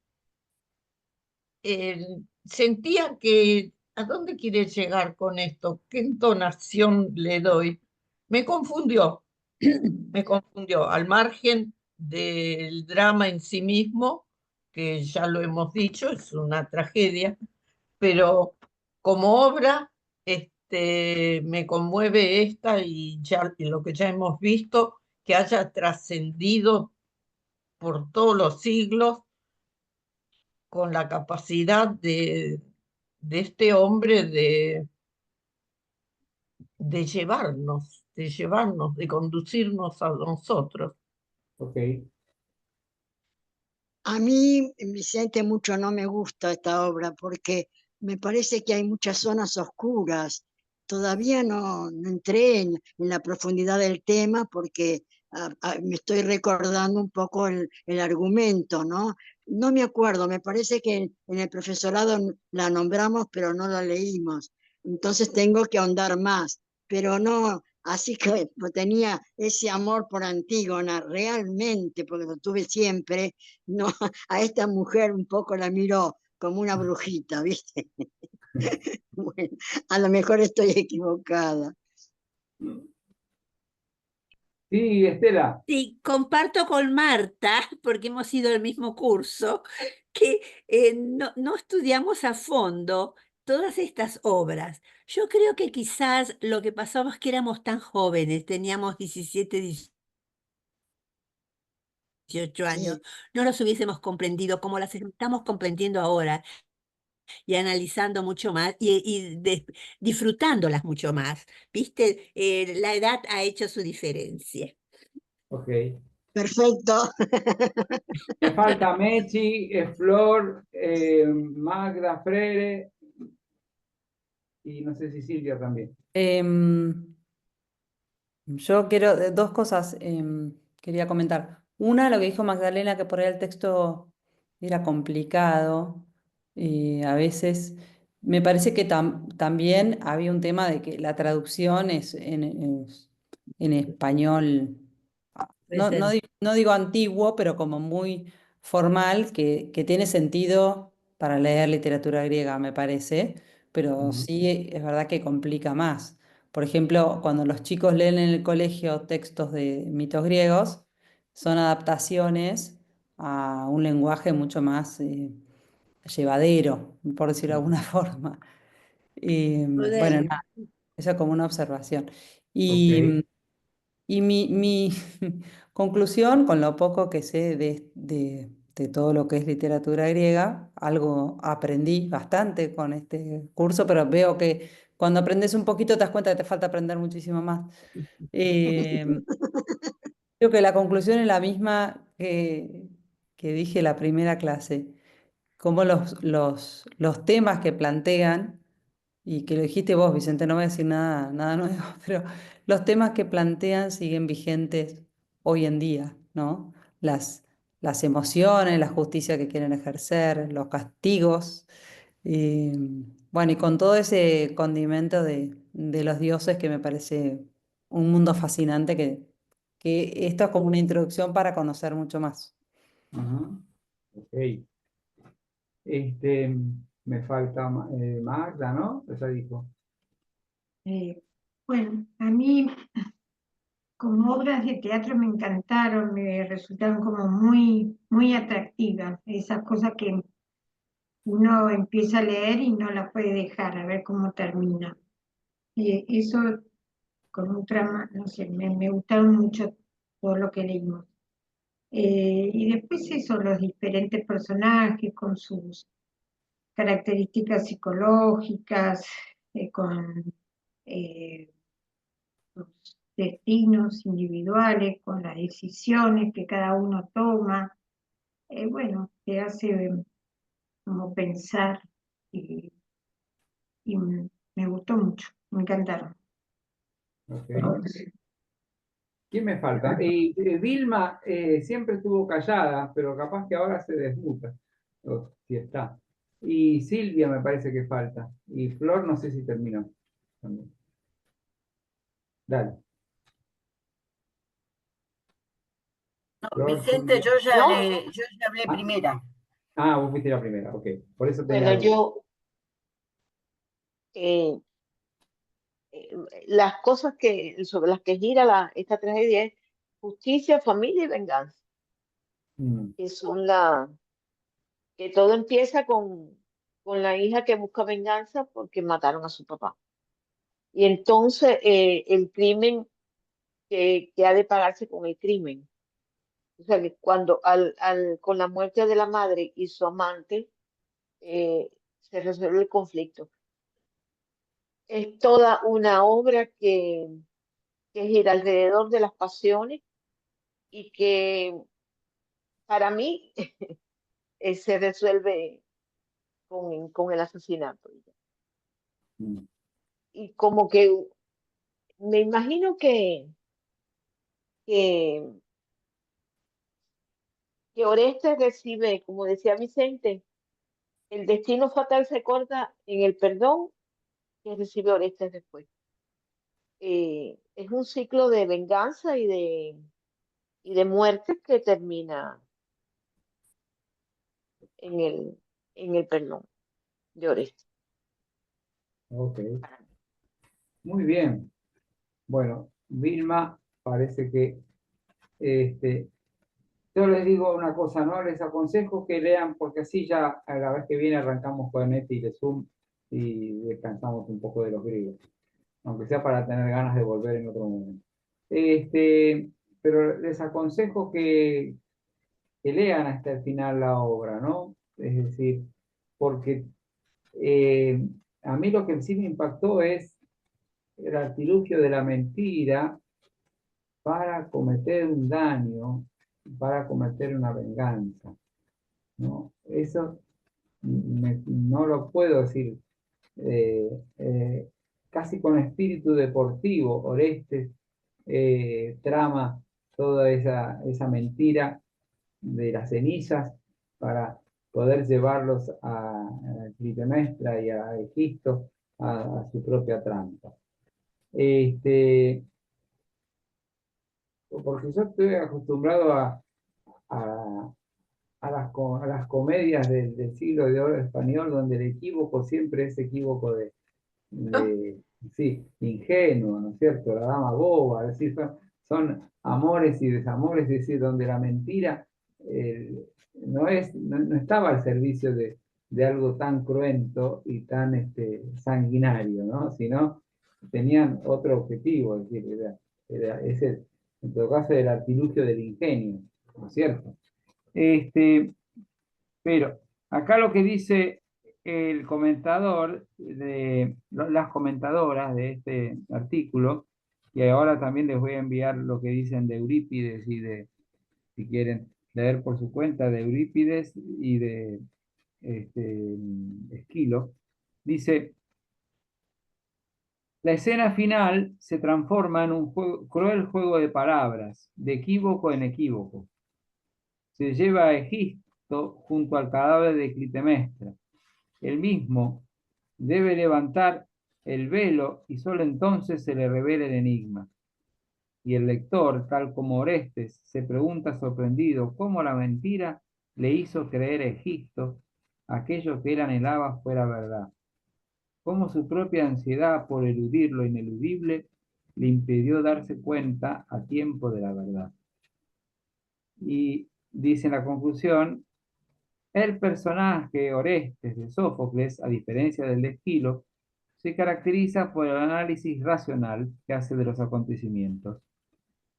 Sentía que, ¿a dónde quiere llegar con esto? ¿Qué entonación le doy? Me confundió, me confundió, al margen del drama en sí mismo, que ya lo hemos dicho, es una tragedia, pero como obra, me conmueve esta y lo que ya hemos visto, que haya trascendido por todos los siglos con la capacidad de este hombre de llevarnos, de conducirnos a nosotros. Ok, A mí, Vicente, mucho no me gusta esta obra porque me parece que hay muchas zonas oscuras. Todavía no entré en la profundidad del tema porque me estoy recordando un poco el argumento, ¿no? No me acuerdo, me parece que en el profesorado la nombramos, pero no la leímos. Entonces tengo que ahondar más, pero no, así que tenía ese amor por Antígona, realmente, porque lo tuve siempre. No, a esta mujer un poco la miro como una brujita, ¿viste? Bueno, a lo mejor estoy equivocada. sí, Estela. Sí, comparto con Marta, porque hemos ido al mismo curso, que no estudiamos a fondo todas estas obras. Yo creo que quizás lo que pasaba es que éramos tan jóvenes, teníamos 17, 18 años, Sí, no los hubiésemos comprendido como las estamos comprendiendo ahora y analizando mucho más y disfrutándolas mucho más. ¿Viste? La edad ha hecho su diferencia. Ok. perfecto. Me falta Mechi, Flor, Magda, Frere y no sé si Silvia también. Yo quiero dos cosas quería comentar. Una, lo que dijo Magdalena, que por ahí el texto era complicado. A veces me parece que también había un tema de que la traducción es en español, Puede ser. no digo antiguo, pero como muy formal, que tiene sentido para leer literatura griega, me parece, pero Ujú. sí es verdad que complica más. Por ejemplo, cuando los chicos leen en el colegio textos de mitos griegos, son adaptaciones a un lenguaje mucho más llevadero, por decirlo de alguna forma. Bueno, Moderno. nada, eso como una observación. Ok, Y mi conclusión, con lo poco que sé de todo lo que es literatura griega, algo aprendí bastante con este curso, pero veo que cuando aprendes un poquito te das cuenta que te falta aprender muchísimo más. Eh, Creo que la conclusión es la misma que dije en la primera clase, como los temas que plantean y que lo dijiste vos, Vicente, no voy a decir nada nuevo, pero los temas que plantean siguen vigentes hoy en día, ¿no? Las emociones, la justicia que quieren ejercer, los castigos, y, bueno, y con todo ese condimento de los dioses que me parece un mundo fascinante que esto es como una introducción para conocer mucho más. ajá, ok. Este, me falta Magda, ¿no? Ya dijo. Bueno, a mí como obras de teatro me encantaron, me resultaron como muy, muy atractivas, esas cosas que uno empieza a leer y no la puede dejar, a ver cómo termina. Y eso con un trama, no sé, me gustaron mucho todo lo que leímos. Y después eso, los diferentes personajes con sus características psicológicas, con sus destinos individuales, con las decisiones que cada uno toma. Bueno, te hace como pensar y, y me gustó mucho, me encantaron. Ok. ¿Quién me falta? Vilma siempre estuvo callada, pero capaz que ahora se desmuta. Si está. Y Silvia me parece que falta. Y Flor no sé si terminó. También. Dale. No, Flor, Vicente, Silvia. yo ya hablé Ah, primera. vos fuiste la primera, ok. Por eso tenía Bueno, duda. yo, eh, las cosas sobre las que gira esta tragedia es justicia, familia y venganza, Mm, que son que todo empieza con la hija que busca venganza porque mataron a su papá. Y entonces el crimen que ha de pagarse con el crimen. O sea, que cuando con la muerte de la madre y su amante se resuelve el conflicto. Es toda una obra que gira alrededor de las pasiones y que para mí se resuelve con el asesinato. mm. Y como que me imagino que, que Orestes recibe, como decía Vicente, el destino fatal se corta en el perdón que recibe Orestes después. Es un ciclo de venganza y de muerte que termina en el perdón de Orestes. Ok. Muy bien. Bueno, Vilma parece que yo les digo una cosa, ¿no? Les aconsejo que lean, porque así ya a la vez que viene arrancamos con este y de Zoom y descansamos un poco de los griegos, aunque sea para tener ganas de volver en otro momento. Pero les aconsejo que lean hasta el final la obra, ¿no? Es decir, porque a mí lo que sí me impactó es el artilugio de la mentira para cometer un daño, para cometer una venganza, ¿no? Eso no lo puedo decir eh, eh, casi con espíritu deportivo. Orestes trama toda esa mentira de las cenizas para poder llevarlos a Clitemnestra y a Egisto a su propia trampa. Porque yo estoy acostumbrado a, a las comedias del siglo de oro español, donde el equívoco siempre es equívoco sí, ingenuo, ¿no es cierto? La dama boba, es decir, son amores y desamores, es decir, donde la mentira no estaba al servicio de algo tan cruento y tan sanguinario, ¿no? Sino tenían otro objetivo, es decir, ese, en todo caso, el artilugio del ingenio, ¿no es cierto? Pero acá lo que dice el comentador, las comentadoras de este artículo, y ahora también les voy a enviar lo que dicen de Eurípides y si quieren leer por su cuenta, de Eurípides y de Esquilo, dice, la escena final se transforma en un cruel juego de palabras, de equívoco en equívoco. Se lleva a Egisto junto al cadáver de Clitemnestra. El mismo debe levantar el velo y solo entonces se le revela el enigma. Y el lector, tal como Orestes, se pregunta sorprendido cómo la mentira le hizo creer a Egisto aquello que él anhelaba fuera verdad. Cómo su propia ansiedad por eludir lo ineludible le impidió darse cuenta a tiempo de la verdad. Y dice en la conclusión, el personaje Orestes de Sófocles, a diferencia del de Esquilo, se caracteriza por el análisis racional que hace de los acontecimientos.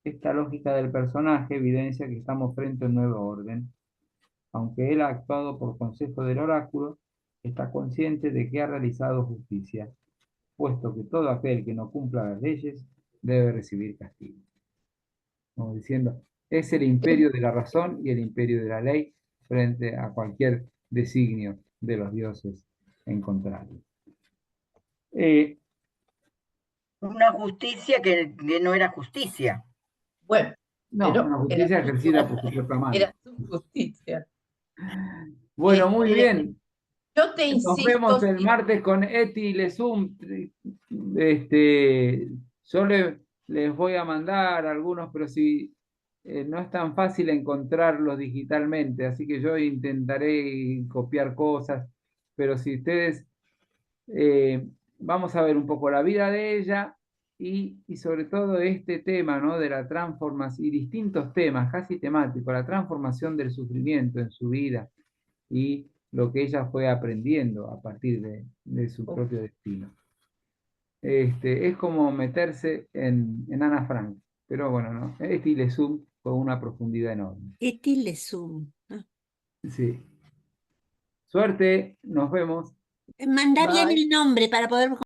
Esta lógica del personaje evidencia que estamos frente a un nuevo orden. Aunque él ha actuado por consejo del oráculo, está consciente de que ha realizado justicia, puesto que todo aquel que no cumpla las leyes debe recibir castigo. Como diciendo, es el imperio de la razón y el imperio de la ley frente a cualquier designio de los dioses en contrario. Una justicia que no era justicia. Bueno, No, pero una justicia era ejercida por su propia mano. era su justicia. Bueno, muy bien. Yo te Nos insisto, vemos el martes con Eti Lesum. Yo les voy a mandar algunos, pero si no es tan fácil encontrarlos digitalmente, así que yo intentaré copiar cosas, pero si ustedes, vamos a ver un poco la vida de ella y sobre todo este tema, ¿no? De la transformación y distintos temas, casi temáticos, la transformación del sufrimiento en su vida y lo que ella fue aprendiendo a partir de su propio destino. Es como meterse en Ana Frank, pero bueno, ¿no? Eti Lesum con una profundidad enorme. Eti Lesum. Sí. Suerte, nos vemos. Mandá bien Bye. el nombre para poder